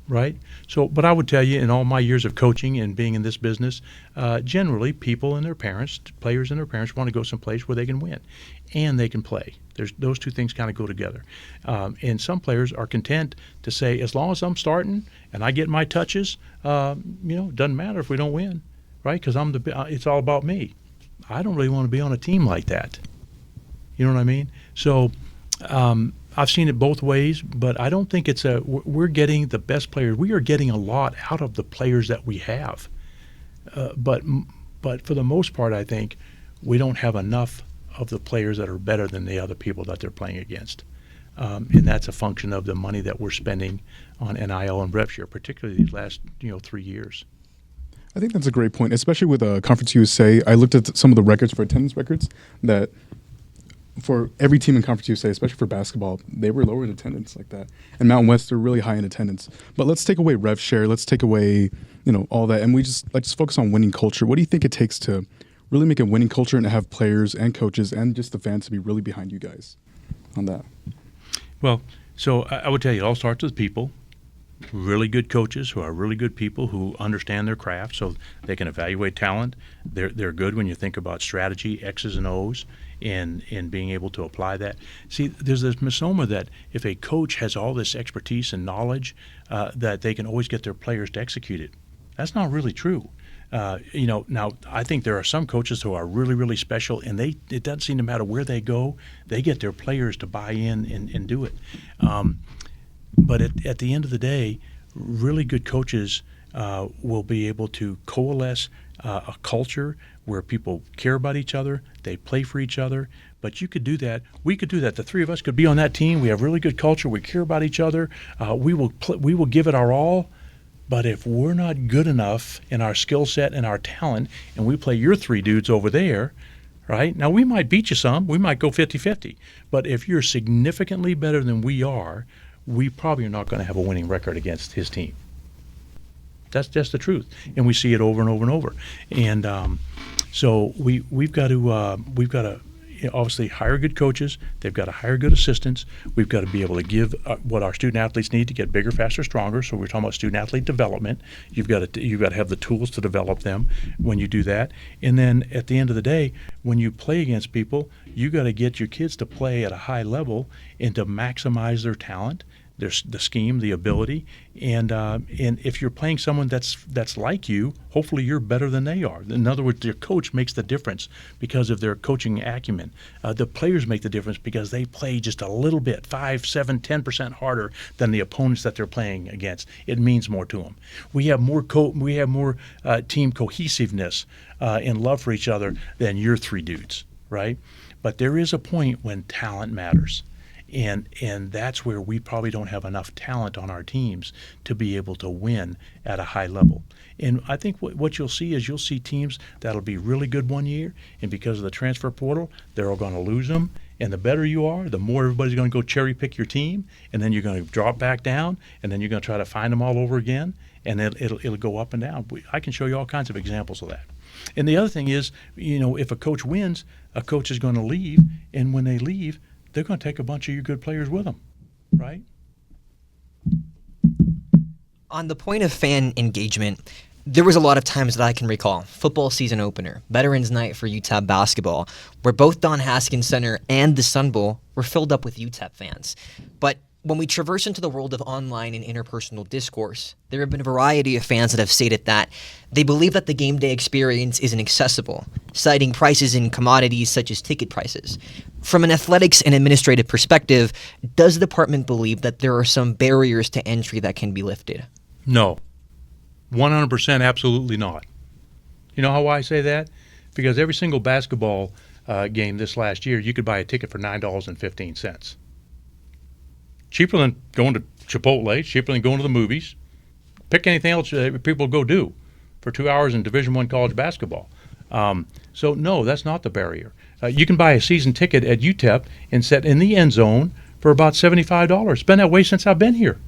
Speaker 2: right? So, but I would tell you, in all my years of coaching and being in this business, generally people and their parents, players and their parents, want to go someplace where they can win and they can play. Those two things kind of go together. And some players are content to say, as long as I'm starting and I get my touches, it doesn't matter if we don't win, right? Because it's all about me. I don't really want to be on a team like that. You know what I mean? So I've seen it both ways, but I don't think we're getting the best players. We are getting a lot out of the players that we have. But for the most part, I think we don't have enough of the players that are better than the other people that they're playing against. And that's a function of the money that we're spending on NIL and rev share, particularly these last 3 years.
Speaker 4: I think that's a great point, especially with Conference USA. I looked at some of the records for attendance records that for every team in Conference USA, especially for basketball, they were lower in attendance like that. And Mountain West, they're really high in attendance. But let's take away rev share. Let's take away, all that. And let's just focus on winning culture. What do you think it takes to really make a winning culture and to have players and coaches and just the fans to be really behind you guys on that?
Speaker 2: Well, so I would tell you, it all starts with people. Really good coaches who are really good people who understand their craft so they can evaluate talent. They're good when you think about strategy, X's and O's, and being able to apply that. See, there's this misnomer that if a coach has all this expertise and knowledge, that they can always get their players to execute it. That's not really true. Now I think there are some coaches who are really, really special, and it doesn't seem to matter where they go, they get their players to buy in and do it. But at the end of the day, really good coaches will be able to coalesce a culture where people care about each other, they play for each other. But you could do that. We could do that. The three of us could be on that team. We have really good culture. We care about each other. We will give it our all. But if we're not good enough in our skill set and our talent, and we play your three dudes over there, right? Now, we might beat you some. We might go 50-50. But if you're significantly better than we are, we probably are not going to have a winning record against his team. That's just the truth, and we see it over and over and over. And so we've got to obviously hire good coaches. They've got to hire good assistants. We've got to be able to give what our student athletes need to get bigger, faster, stronger. So we're talking about student athlete development. You've got to have the tools to develop them when you do that. And then at the end of the day, when you play against people, you got to get your kids to play at a high level and to maximize their talent, the scheme, the ability, and if you're playing someone that's like you, hopefully you're better than they are. In other words, your coach makes the difference because of their coaching acumen. The players make the difference because they play just a little bit, 5, 7, 10% harder than the opponents that they're playing against. It means more to them. We have more team cohesiveness and love for each other than your three dudes, right? But there is a point when talent matters. And that's where we probably don't have enough talent on our teams to be able to win at a high level. And I think what you'll see is you'll see teams that'll be really good one year, and because of the transfer portal, they're all going to lose them. And the better you are, the more everybody's going to go cherry pick your team, and then you're going to drop back down, and then you're going to try to find them all over again, and it'll go up and down. I can show you all kinds of examples of that. And the other thing is, if a coach wins, a coach is going to leave, and when they leave, they're going to take a bunch of your good players with them, right?
Speaker 1: On the point of fan engagement, there was a lot of times that I can recall. Football season opener, Veterans Night for UTEP basketball, where both Don Haskins Center and the Sun Bowl were filled up with UTEP fans. But when we traverse into the world of online and interpersonal discourse, there have been a variety of fans that have stated that they believe that the game day experience isn't accessible, citing prices in commodities such as ticket prices. From an athletics and administrative perspective, does the department believe that there are some barriers to entry that can be lifted?
Speaker 2: No. 100% absolutely not. You know how I say that? Because every single basketball game this last year, you could buy a ticket for $9.15. Cheaper than going to Chipotle, cheaper than going to the movies. Pick anything else people go do for 2 hours in Division I college basketball. So, no, that's not the barrier. You can buy a season ticket at UTEP and sit in the end zone for about $75. It's been that way since I've been here.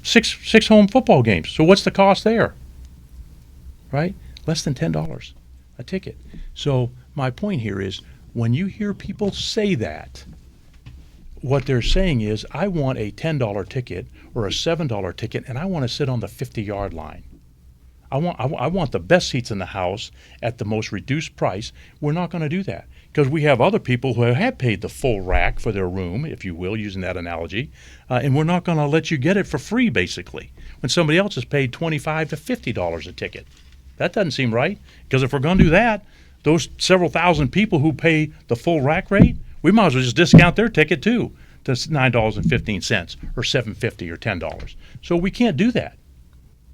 Speaker 2: Six home football games. So what's the cost there? Right? Less than $10 a ticket. So my point here is when you hear people say that, what they're saying is, I want a $10 ticket or a $7 ticket, and I want to sit on the 50-yard line. I want the best seats in the house at the most reduced price. We're not going to do that because we have other people who have paid the full rack for their room, if you will, using that analogy, and we're not going to let you get it for free, basically, when somebody else has paid $25 to $50 a ticket. That doesn't seem right, because if we're going to do that, those several thousand people who pay the full rack rate, we might as well just discount their ticket too to $9.15 or $7.50 or $10. So we can't do that.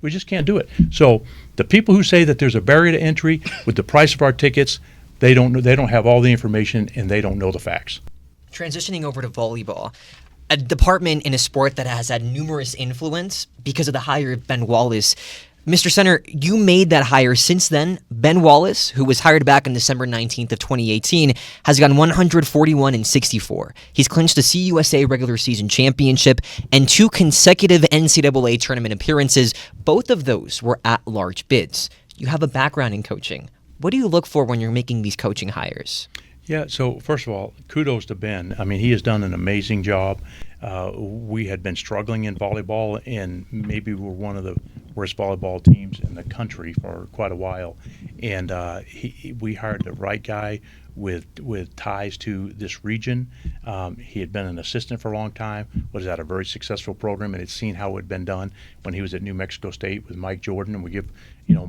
Speaker 2: We just can't do it. So the people who say that there's a barrier to entry with the price of our tickets, they don't have all the information and they don't know the facts.
Speaker 1: Transitioning over to volleyball, a department in a sport that has had numerous influence because of the hire of Ben Wallace. Mr. Center, you made that hire. Since then, Ben Wallace, who was hired back on December 19th of 2018, has gone 141-64. He's clinched the CUSA regular season championship and 2 consecutive NCAA tournament appearances. Both of those were at-large bids. You have a background in coaching. What do you look for when you're making these coaching hires?
Speaker 2: Yeah, so first of all, kudos to Ben. I mean, he has done an amazing job. We had been struggling in volleyball, and maybe we're one of the worst volleyball teams in the country for quite a while. And we hired the right guy with ties to this region. He had been an assistant for a long time, was at a very successful program, and had seen how it had been done when he was at New Mexico State with Mike Jordan. And we give,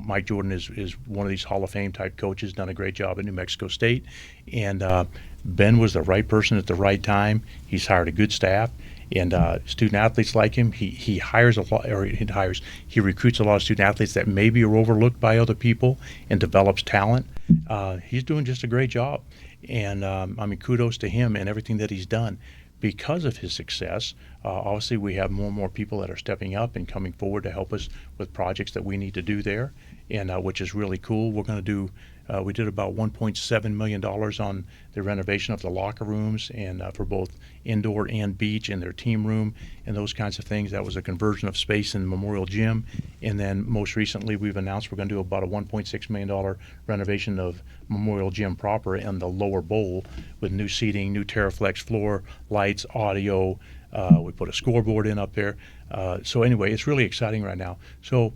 Speaker 2: Mike Jordan is one of these Hall of Fame type coaches, done a great job at New Mexico State. And Ben was the right person at the right time. He's hired a good staff. And student athletes like him, he hires a lot, or he recruits a lot of student athletes that maybe are overlooked by other people and develops talent. He's doing just a great job, and kudos to him and everything that he's done. Because of his success, obviously we have more and more people that are stepping up and coming forward to help us with projects that we need to do there, and which is really cool. We're going to do. We did about $1.7 million on the renovation of the locker rooms and for both indoor and beach and their team room and those kinds of things. That was a conversion of space in the Memorial Gym. And then most recently we've announced we're going to do about a $1.6 million renovation of Memorial Gym proper and the lower bowl with new seating, new Terraflex floor, lights, audio. We put a scoreboard in up there. So anyway, it's really exciting right now. So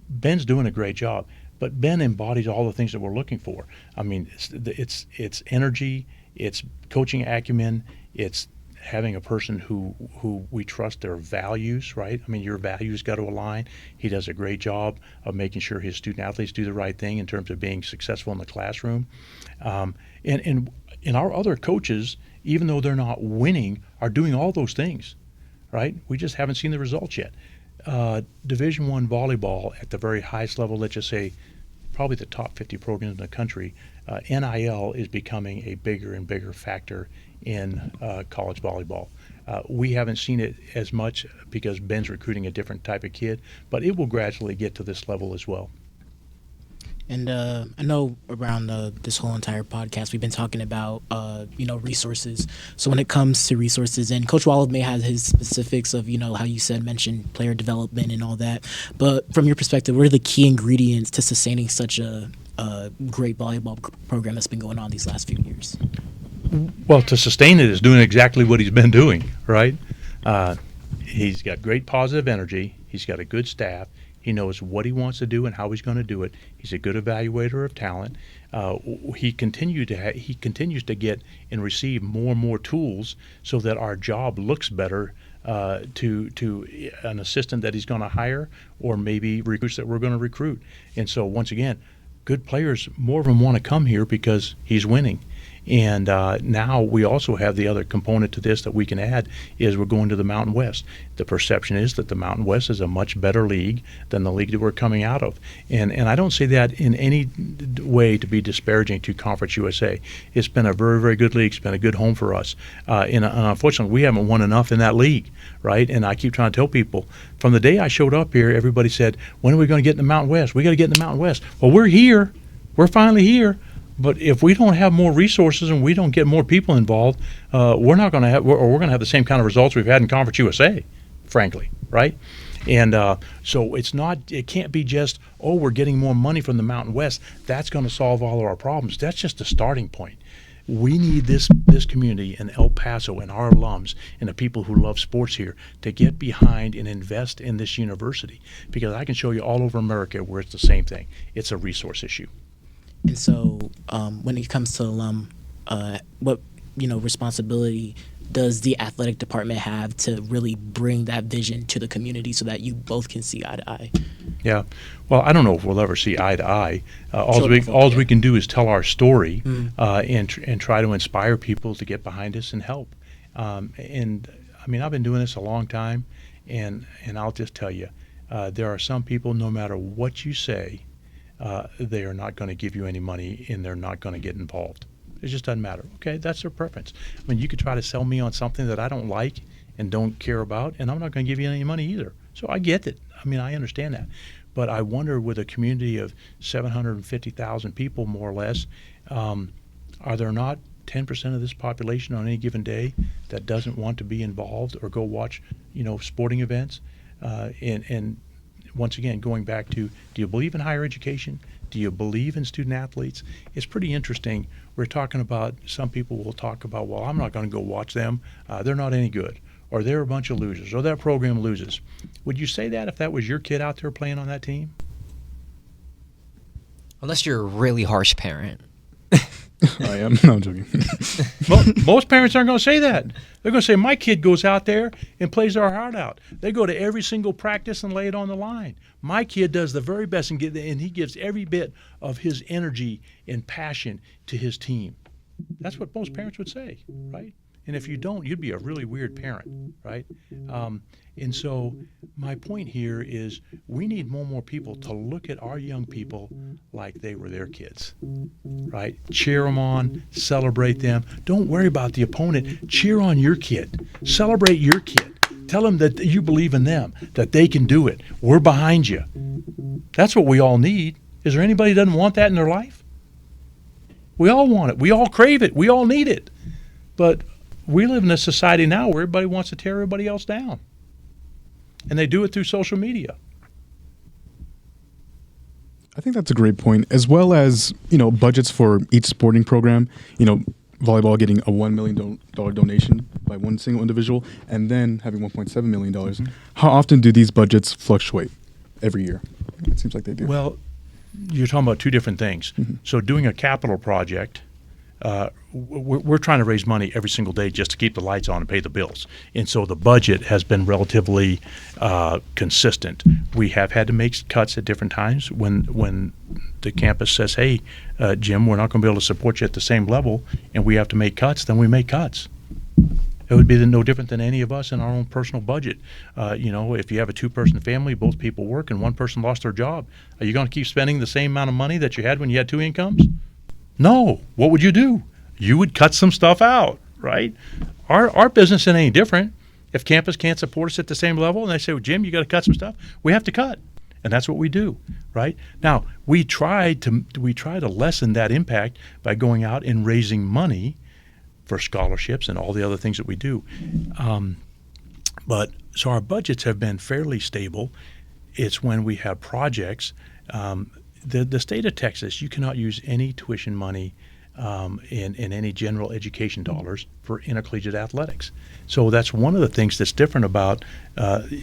Speaker 2: Ben's doing a great job. But Ben embodies all the things that we're looking for. I mean, it's energy, it's coaching acumen, it's having a person who we trust their values, right? I mean, your values got to align. He does a great job of making sure his student athletes do the right thing in terms of being successful in the classroom. And our other coaches, even though they're not winning, are doing all those things, right? We just haven't seen the results yet. Division I volleyball at the very highest level, let's just say probably the top 50 programs in the country, NIL is becoming a bigger and bigger factor in college volleyball. We haven't seen it as much because Ben's recruiting a different type of kid, but it will gradually get to this level as well.
Speaker 3: And I know around this whole entire podcast, we've been talking about, resources. So when it comes to resources, and Coach Wallace may have his specifics of, how you mentioned player development and all that. But from your perspective, what are the key ingredients to sustaining such a great volleyball program that's been going on these last few years?
Speaker 2: Well, to sustain it is doing exactly what he's been doing, right? He's got great positive energy. He's got a good staff. He knows what he wants to do and how he's going to do it. He's a good evaluator of talent. He continues to get and receive more and more tools so that our job looks better to an assistant that he's going to hire or maybe recruits that we're going to recruit. And so once again, good players, more of them want to come here because he's winning. And now we also have the other component to this that we can add is we're going to the Mountain West. The perception is that the Mountain West is a much better league than the league that we're coming out of. And I don't say that in any way to be disparaging to Conference USA. It's been a very, very good league. It's been a good home for us. And unfortunately, we haven't won enough in that league, right? And I keep trying to tell people, from the day I showed up here, everybody said, when are we going to get in the Mountain West? We got to get in the Mountain West. Well, we're here. We're finally here. But if we don't have more resources and we don't get more people involved, we're not going to have, or we're going to have the same kind of results we've had in Conference USA, frankly, right? And so it can't be just, we're getting more money from the Mountain West. That's going to solve all of our problems. That's just a starting point. we need this community in El Paso and our alums and the people who love sports here to get behind and invest in this university, because I can show you all over America where it's the same thing. It's a resource issue.
Speaker 3: And so when it comes to alum, what responsibility does the athletic department have to really bring that vision to the community so that you both can see eye to eye?
Speaker 2: Yeah. Well, I don't know if we'll ever see eye to eye. All we can do is tell our story and try to inspire people to get behind us and help. And I mean, I've been doing this a long time, and I'll just tell you, there are some people, no matter what you say, they are not going to give you any money, and they're not going to get involved. It just doesn't matter. Okay, that's their preference. I mean, you could try to sell me on something that I don't like and don't care about, and I'm not going to give you any money either. So I get it. I mean, I understand that. But I wonder, with a community of 750,000 people, more or less, are there not 10% of this population on any given day that doesn't want to be involved or go watch, sporting events? And once again, going back to, do you believe in higher education? Do you believe in student athletes? It's pretty interesting. We're talking about, some people will talk about, well, I'm not going to go watch them. They're not any good. Or they're a bunch of losers. Or that program loses. Would you say that if that was your kid out there playing on that team?
Speaker 1: Unless you're a really harsh parent.
Speaker 4: I am. No, I'm joking.
Speaker 2: Well, most parents aren't going to say that. They're going to say, my kid goes out there and plays their heart out. They go to every single practice and lay it on the line. My kid does the very best, and he gives every bit of his energy and passion to his team. That's what most parents would say, right? And if you don't, you'd be a really weird parent, right? And so my point here is, we need more people to look at our young people like they were their kids, right? Cheer them on, celebrate them. Don't worry about the opponent. Cheer on your kid. Celebrate your kid. Tell them that you believe in them, that they can do it. We're behind you. That's what we all need. Is there anybody that doesn't want that in their life? We all want it. We all crave it. We all need it. But we live in a society now where everybody wants to tear everybody else down. And they do it through social media.
Speaker 4: I think that's a great point, as well as, budgets for each sporting program, volleyball getting a $1 million donation by one single individual, and then having $1.7 million. Mm-hmm. How often do these budgets fluctuate every year? It seems like they do.
Speaker 2: Well, you're talking about two different things. Mm-hmm. So doing a capital project, we're trying to raise money every single day just to keep the lights on and pay the bills. And so the budget has been relatively consistent. We have had to make cuts at different times when the campus says, hey, Jim, we're not going to be able to support you at the same level, and we have to make cuts, then we make cuts. It would be no different than any of us in our own personal budget. If you have a two-person family, both people work, and one person lost their job, are you going to keep spending the same amount of money that you had when you had two incomes? No. What would you do? You would cut some stuff out, right? Our business ain't any different. If campus can't support us at the same level, and they say, well, Jim, you got to cut some stuff, we have to cut. And that's what we do, right? Now, we try to lessen that impact by going out and raising money for scholarships and all the other things that we do. But so our budgets have been fairly stable. It's when we have projects. The state of Texas, you cannot use any tuition money in any general education dollars for intercollegiate athletics. So that's one of the things that's different about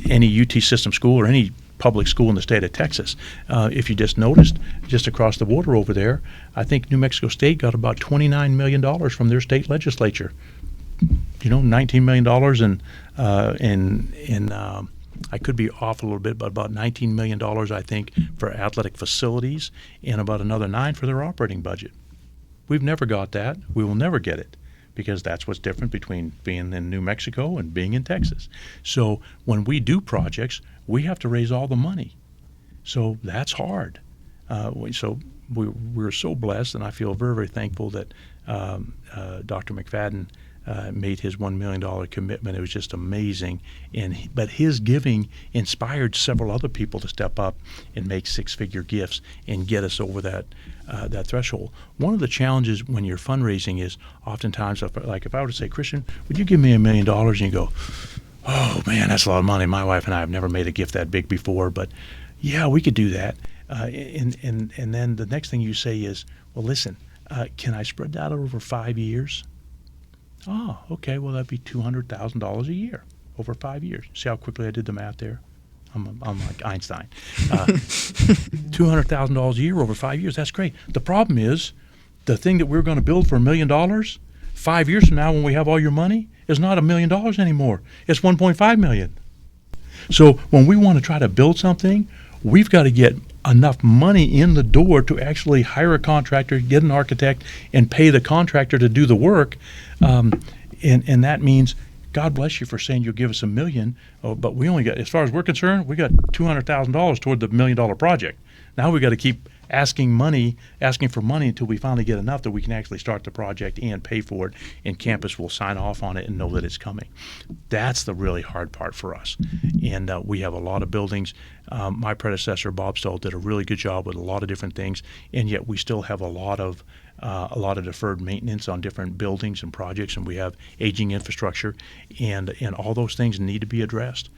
Speaker 2: any UT system school or any public school in the state of Texas. If you just noticed, just across the border over there, I think New Mexico State got about $29 million from their state legislature. $19 million in I could be off a little bit, but about $19 million, I think, for athletic facilities, and about another $9 million for their operating budget. We've never got that. We will never get it, because that's what's different between being in New Mexico and being in Texas. So when we do projects, we have to raise all the money. So that's hard. We're so blessed, and I feel very, very thankful that Dr. McFadden made his $1 million commitment. It was just amazing. But his giving inspired several other people to step up and make six-figure gifts and get us over that threshold. One of the challenges when you're fundraising is oftentimes, if I were to say, Kristian, would you give me $1 million? And you go, oh, man, that's a lot of money. My wife and I have never made a gift that big before, but yeah, we could do that. And then the next thing you say is, well, listen, Can I spread that over 5 years? Oh, okay. Well, that'd be $200,000 a year over 5 years. See how quickly I did the math there? I'm like Einstein. $200,000 a year over 5 years. That's great. The problem is, the thing that we're going to build for $1 million, 5 years from now, when we have all your money, is not $1 million anymore. It's $1.5 million. So when we want to try to build something, we've got to get enough money in the door to actually hire a contractor, get an architect, and pay the contractor to do the work. And that means, God bless you for saying you'll give us $1 million, but we only got, as far as we're concerned, we got $200,000 toward the $1 million project. Now we got to keep asking for money until we finally get enough that we can actually start the project and pay for it, and campus will sign off on it and know that it's coming. That's the really hard part for us. And we have a lot of buildings. My predecessor, Bob Stoll, did a really good job with a lot of different things, and yet we still have a lot of deferred maintenance on different buildings and projects, and we have aging infrastructure, and all those things need to be addressed.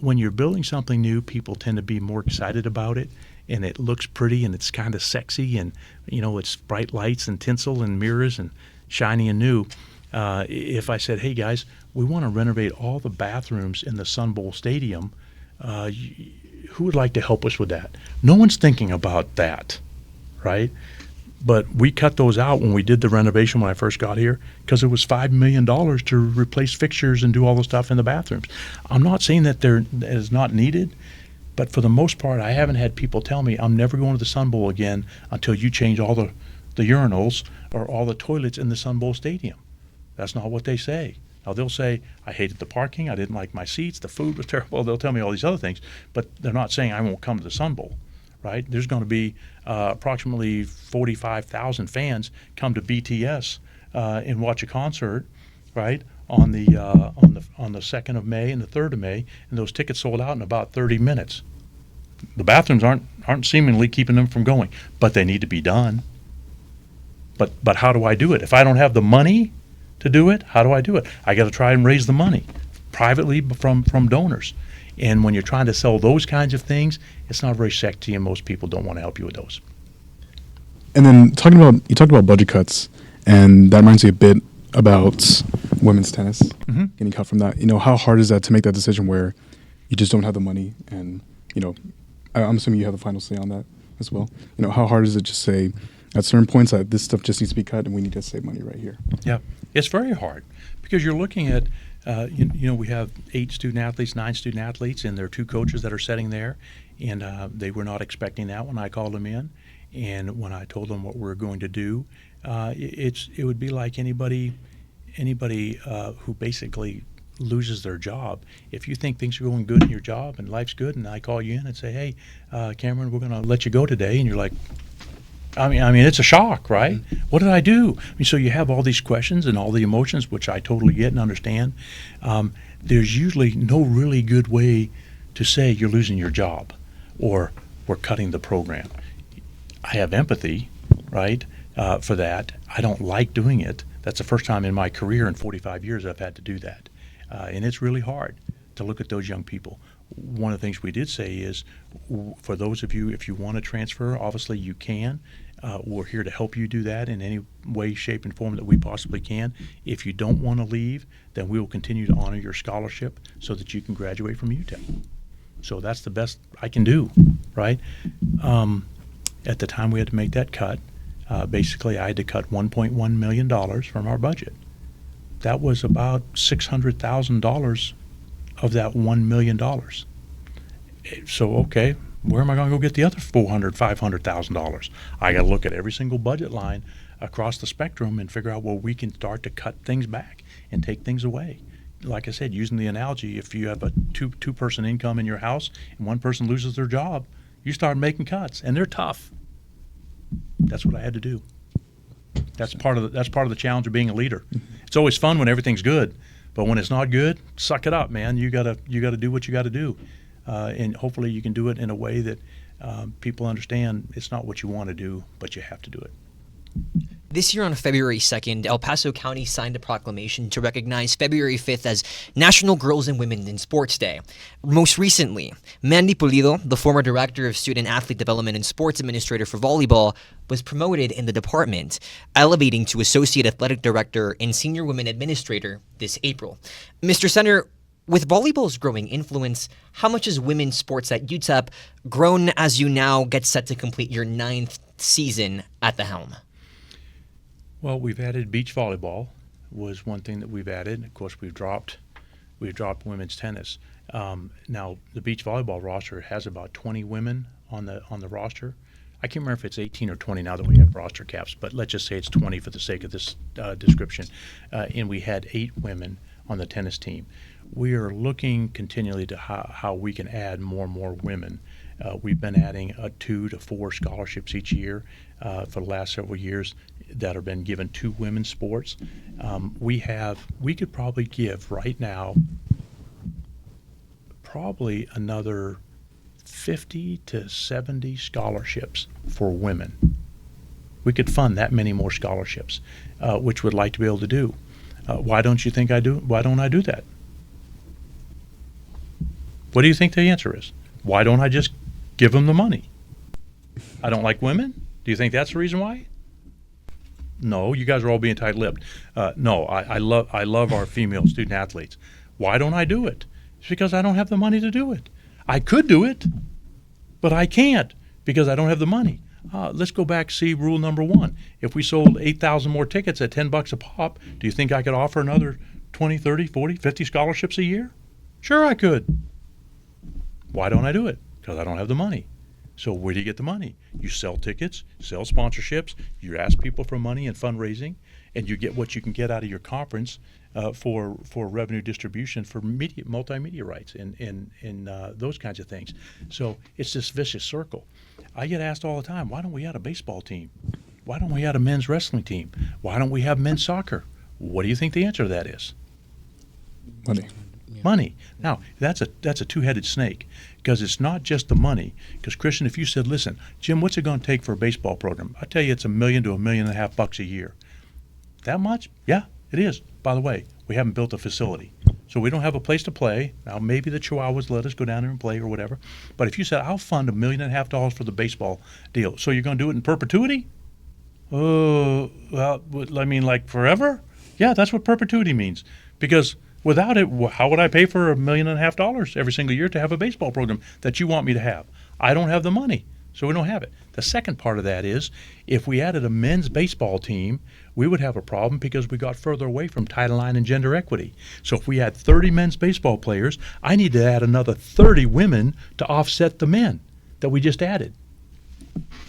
Speaker 2: When you're building something new, people tend to be more excited about it, and it looks pretty, and it's kind of sexy, and it's bright lights and tinsel and mirrors and shiny and new. If I said, hey guys, we want to renovate all the bathrooms in the Sun Bowl Stadium, who would like to help us with that? No one's thinking about that, right? But we cut those out when we did the renovation when I first got here, because it was $5 million to replace fixtures and do all the stuff in the bathrooms. I'm not saying that that is not needed, but for the most part, I haven't had people tell me, I'm never going to the Sun Bowl again until you change all the urinals or all the toilets in the Sun Bowl Stadium. That's not what they say. Now, they'll say, I hated the parking, I didn't like my seats, the food was terrible. They'll tell me all these other things, but they're not saying I won't come to the Sun Bowl. Right? There's going to be approximately 45,000 fans come to BTS and watch a concert, right? On the 2nd of May and the 3rd of May, and those tickets sold out in about 30 minutes. The bathrooms aren't seemingly keeping them from going, but they need to be done. But how do I do it? If I don't have the money to do it, how do I do it? I got to try and raise the money privately from donors. And when you're trying to sell those kinds of things, it's not very sexy, and most people don't want to help you with those.
Speaker 4: And then you talked about budget cuts, and that reminds me a bit about women's tennis, getting cut from that. How hard is that to make that decision where you just don't have the money, and I'm assuming you have the final say on that as well. How hard is it to say at certain points that this stuff just needs to be cut and we need to save money right here?
Speaker 2: Yeah, it's very hard because you're looking at. We have 8 student athletes, 9 student athletes, and there are 2 coaches that are sitting there, and they were not expecting that when I called them in. And when I told them what we were going to do, it would be like anybody who basically loses their job. If you think things are going good in your job and life's good, and I call you in and say, hey, Cameron, we're going to let you go today, and you're like, I mean, it's a shock, right? What did I do? So you have all these questions and all the emotions, which I totally get and understand. There's usually no really good way to say you're losing your job or we're cutting the program. I have empathy, right, for that. I don't like doing it. That's the first time in my career in 45 years I've had to do that. And it's really hard to look at those young people. One of the things we did say is, for those of you, if you want to transfer, obviously you can. We're here to help you do that in any way, shape, and form that we possibly can. If you don't want to leave, then we will continue to honor your scholarship so that you can graduate from UTEP. So that's the best I can do, right? At the time we had to make that cut, basically I had to cut $1.1 million from our budget. That was about $600,000 of that $1 million. So, okay, where am I going to go get the other $500,000? I got to look at every single budget line across the spectrum and figure out where we can start to cut things back and take things away. Like I said, using the analogy, if you have a two-person income in your house and one person loses their job, you start making cuts, and they're tough. That's what I had to do. That's part of the challenge of being a leader. It's always fun when everything's good, but when it's not good, suck it up, man. You gotta do what you got to do, and hopefully you can do it in a way that people understand it's not what you want to do, but you have to do it.
Speaker 1: This year on February 2nd, El Paso County signed a proclamation to recognize February 5th as National Girls and Women in Sports Day. Most recently, Mandy Pulido, the former Director of Student Athlete Development and Sports Administrator for volleyball, was promoted in the department, elevating to Associate Athletic Director and Senior Women Administrator this April. Mr. Senator, with volleyball's growing influence, how much has women's sports at UTEP grown as you now get set to complete your 9th season at the helm?
Speaker 2: Well, we've added beach volleyball was one thing that we've added. Of course, we've dropped women's tennis. Now, the beach volleyball roster has about 20 women on the roster. I can't remember if it's 18 or 20 now that we have roster caps, but let's just say it's 20 for the sake of this description. And we had 8 women on the tennis team. We are looking continually to how we can add more and more women. We've been adding 2 to 4 scholarships each year for the last several years that have been given to women's sports. We could probably give right now probably another 50 to 70 scholarships for women. We could fund that many more scholarships, which we'd like to be able to do. Why don't you think I do? Why don't I do that? What do you think the answer is? Why don't I just give them the money? I don't like women? Do you think that's the reason why? No, you guys are all being tight-lipped. No, I love our female student athletes. Why don't I do it? It's because I don't have the money to do it. I could do it, but I can't because I don't have the money. Let's go back, see rule number 1. If we sold 8,000 more tickets at $10 a pop, do you think I could offer another 20, 30, 40, 50 scholarships a year? Sure I could. Why don't I do it? Because I don't have the money. So where do you get the money? You sell tickets, sell sponsorships, you ask people for money and fundraising, and you get what you can get out of your conference for revenue distribution for multimedia rights and those kinds of things. So it's this vicious circle. I get asked all the time, why don't we have a baseball team? Why don't we have a men's wrestling team? Why don't we have men's soccer? What do you think the answer to that is?
Speaker 4: Money.
Speaker 2: Money. Now, that's a two-headed snake because it's not just the money. Because, Kristian, if you said, listen, Jim, what's it going to take for a baseball program? I tell you, it's $1 million to $1.5 million bucks a year. That much? Yeah, it is. By the way, we haven't built a facility. So we don't have a place to play. Now, maybe the Chihuahuas let us go down there and play or whatever. But if you said, I'll fund $1.5 million for the baseball deal, so you're going to do it in perpetuity? Oh, well, I mean, like forever? Yeah, that's what perpetuity means. Because without it, how would I pay for $1.5 million every single year to have a baseball program that you want me to have? I don't have the money, so we don't have it. The second part of that is, if we added a men's baseball team, we would have a problem because we got further away from Title IX and gender equity. So if we had 30 men's baseball players, I need to add another 30 women to offset the men that we just added.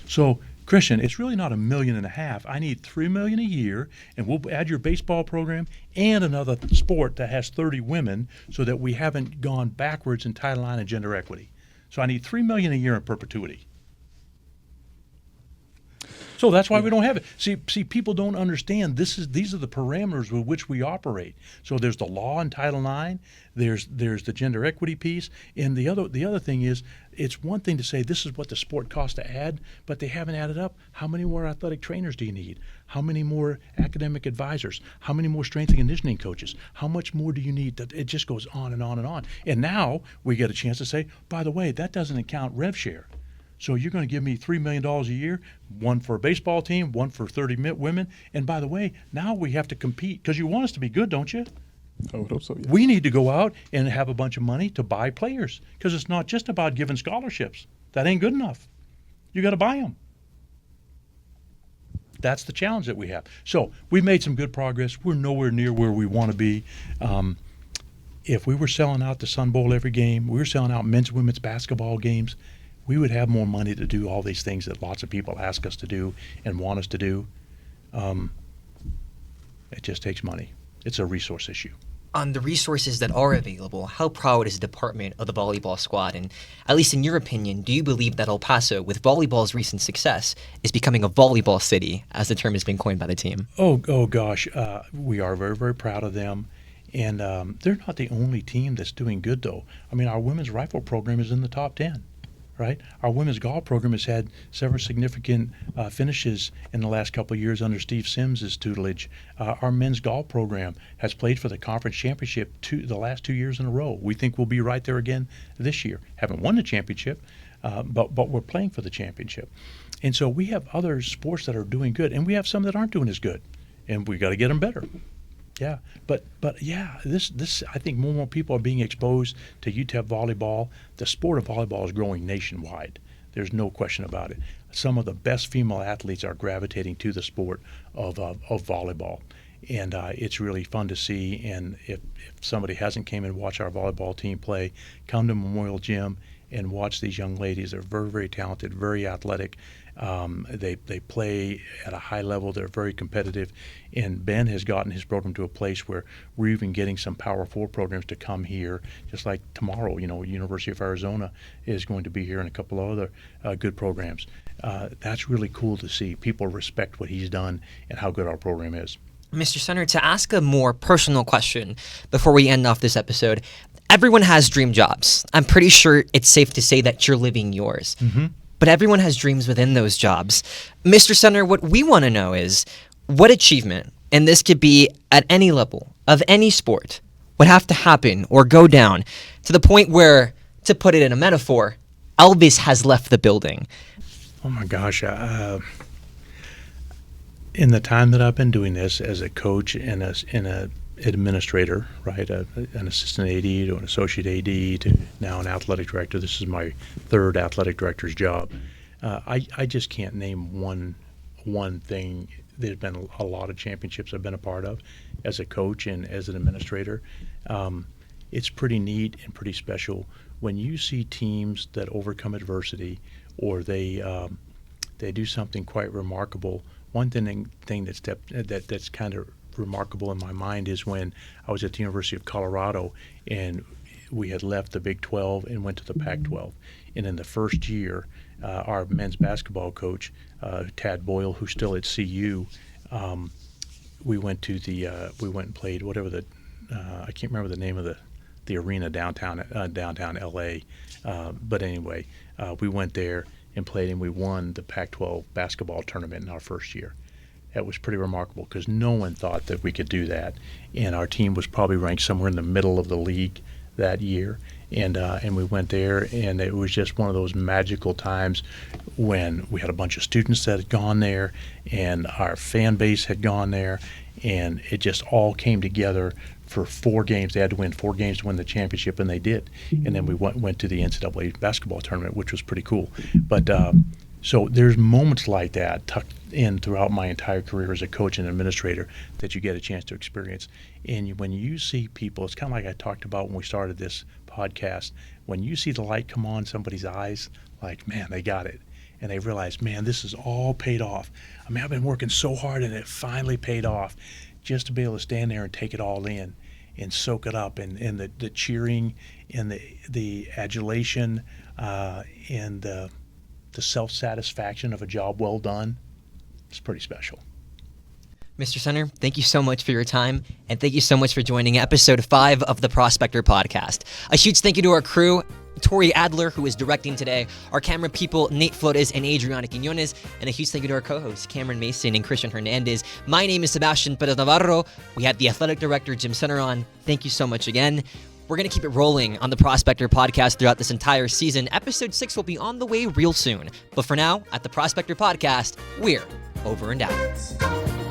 Speaker 2: So, Kristian, it's really not $1.5 million. I need $3 million a year, and we'll add your baseball program and another sport that has 30 women so that we haven't gone backwards in Title IX and gender equity. So I need $3 million a year in perpetuity. So that's why we don't have it. See, people don't understand. These are the parameters with which we operate. So there's the law in Title IX. There's the gender equity piece, and the other thing is, it's one thing to say this is what the sport costs to add, but they haven't added up. How many more athletic trainers do you need? How many more academic advisors? How many more strength and conditioning coaches? How much more do you need? It just goes on and on and on. And now we get a chance to say, by the way, that doesn't account rev share. So you're going to give me $3 million a year, one for a baseball team, one for 30 women. And by the way, now we have to compete because you want us to be good, don't you?
Speaker 4: I would hope so, yeah.
Speaker 2: We need to go out and have a bunch of money to buy players because it's not just about giving scholarships. That ain't good enough. You got to buy them. That's the challenge that we have. So we've made some good progress. We're nowhere near where we want to be. If we were selling out the Sun Bowl every game, we were selling out men's and women's basketball games, we would have more money to do all these things that lots of people ask us to do and want us to do. It just takes money. It's a resource issue.
Speaker 1: On the resources that are available, how proud is the department of the volleyball squad? And at least in your opinion, do you believe that El Paso, with volleyball's recent success, is becoming a volleyball city, as the term has been coined by the team?
Speaker 2: Oh gosh, we are very, very proud of them. And they're not the only team that's doing good, though. I mean, our women's rifle program is in the top 10. right? Our women's golf program has had several significant finishes in the last couple of years under Steve Sims' tutelage. Our men's golf program has played for the conference championship the last 2 years in a row. We think we'll be right there again this year. Haven't won the championship, but we're playing for the championship. And so we have other sports that are doing good, and we have some that aren't doing as good, and we got to get them better. Yeah, but yeah, this I think more and more people are being exposed to UTEP volleyball. The sport of volleyball is growing nationwide. There's no question about it. Some of the best female athletes are gravitating to the sport of volleyball, and it's really fun to see. And if somebody hasn't came and watched our volleyball team play, come to Memorial Gym and watch these young ladies. They're very, very talented, very athletic. They play at a high level. They're very competitive. And Ben has gotten his program to a place where we're even getting some Power 4 programs to come here, just like tomorrow, University of Arizona is going to be here and a couple of other good programs. That's really cool to see. People respect what he's done and how good our program is.
Speaker 1: Mr. Center, to ask a more personal question before we end off this episode, everyone has dream jobs. I'm pretty sure it's safe to say that you're living yours.
Speaker 2: Mm-hmm.
Speaker 1: But everyone has dreams within those jobs. Mr. Center, what we want to know is what achievement, and this could be at any level of any sport, would have to happen or go down to the point where, to put it in a metaphor, Elvis has left the building.
Speaker 2: Oh my gosh. In the time that I've been doing this as a coach and an administrator, right, an assistant AD to an associate AD to now an athletic director. This is my third athletic director's job. I just can't name one thing. There's been a lot of championships I've been a part of as a coach and as an administrator. It's pretty neat and pretty special when you see teams that overcome adversity or they do something quite remarkable. One thing that's kind of remarkable in my mind is when I was at the University of Colorado and we had left the Big 12 and went to the Pac-12. And in the first year, our men's basketball coach, Tad Boyle, who's still at CU, we went and played whatever I can't remember the name of the arena downtown LA. But anyway, we went there and played, and we won the Pac-12 basketball tournament in our first year. That was pretty remarkable because no one thought that we could do that, and our team was probably ranked somewhere in the middle of the league that year. And we went there, and it was just one of those magical times when we had a bunch of students that had gone there, and our fan base had gone there, and it just all came together for 4 games. They had to win 4 games to win the championship, and they did. And then we went to the NCAA basketball tournament, which was pretty cool. But so there's moments like that tucked in throughout my entire career as a coach and administrator that you get a chance to experience. And when you see people, it's kind of like I talked about when we started this podcast, when you see the light come on somebody's eyes, like, man, they got it. And they realize, man, this is all paid off. I mean, I've been working so hard and it finally paid off. Just to be able to stand there and take it all in and soak it up, and the cheering and the adulation and the self-satisfaction of a job well done, it's pretty special.
Speaker 1: Mr. Center, thank you so much for your time, and thank you so much for joining episode 5 of the Prospector Podcast. A huge thank you to our crew, Tori Adler, who is directing today, our camera people, Nate Flores and Adriana Quinones, and a huge thank you to our co-hosts, Cameron Mason and Kristian Hernandez. My name is Sebastian Perez-Navarro. We had the athletic director, Jim Center, on. Thank you so much again. We're going to keep it rolling on the Prospector Podcast throughout this entire season. Episode 6 will be on the way real soon. But for now, at the Prospector Podcast, we're over and out.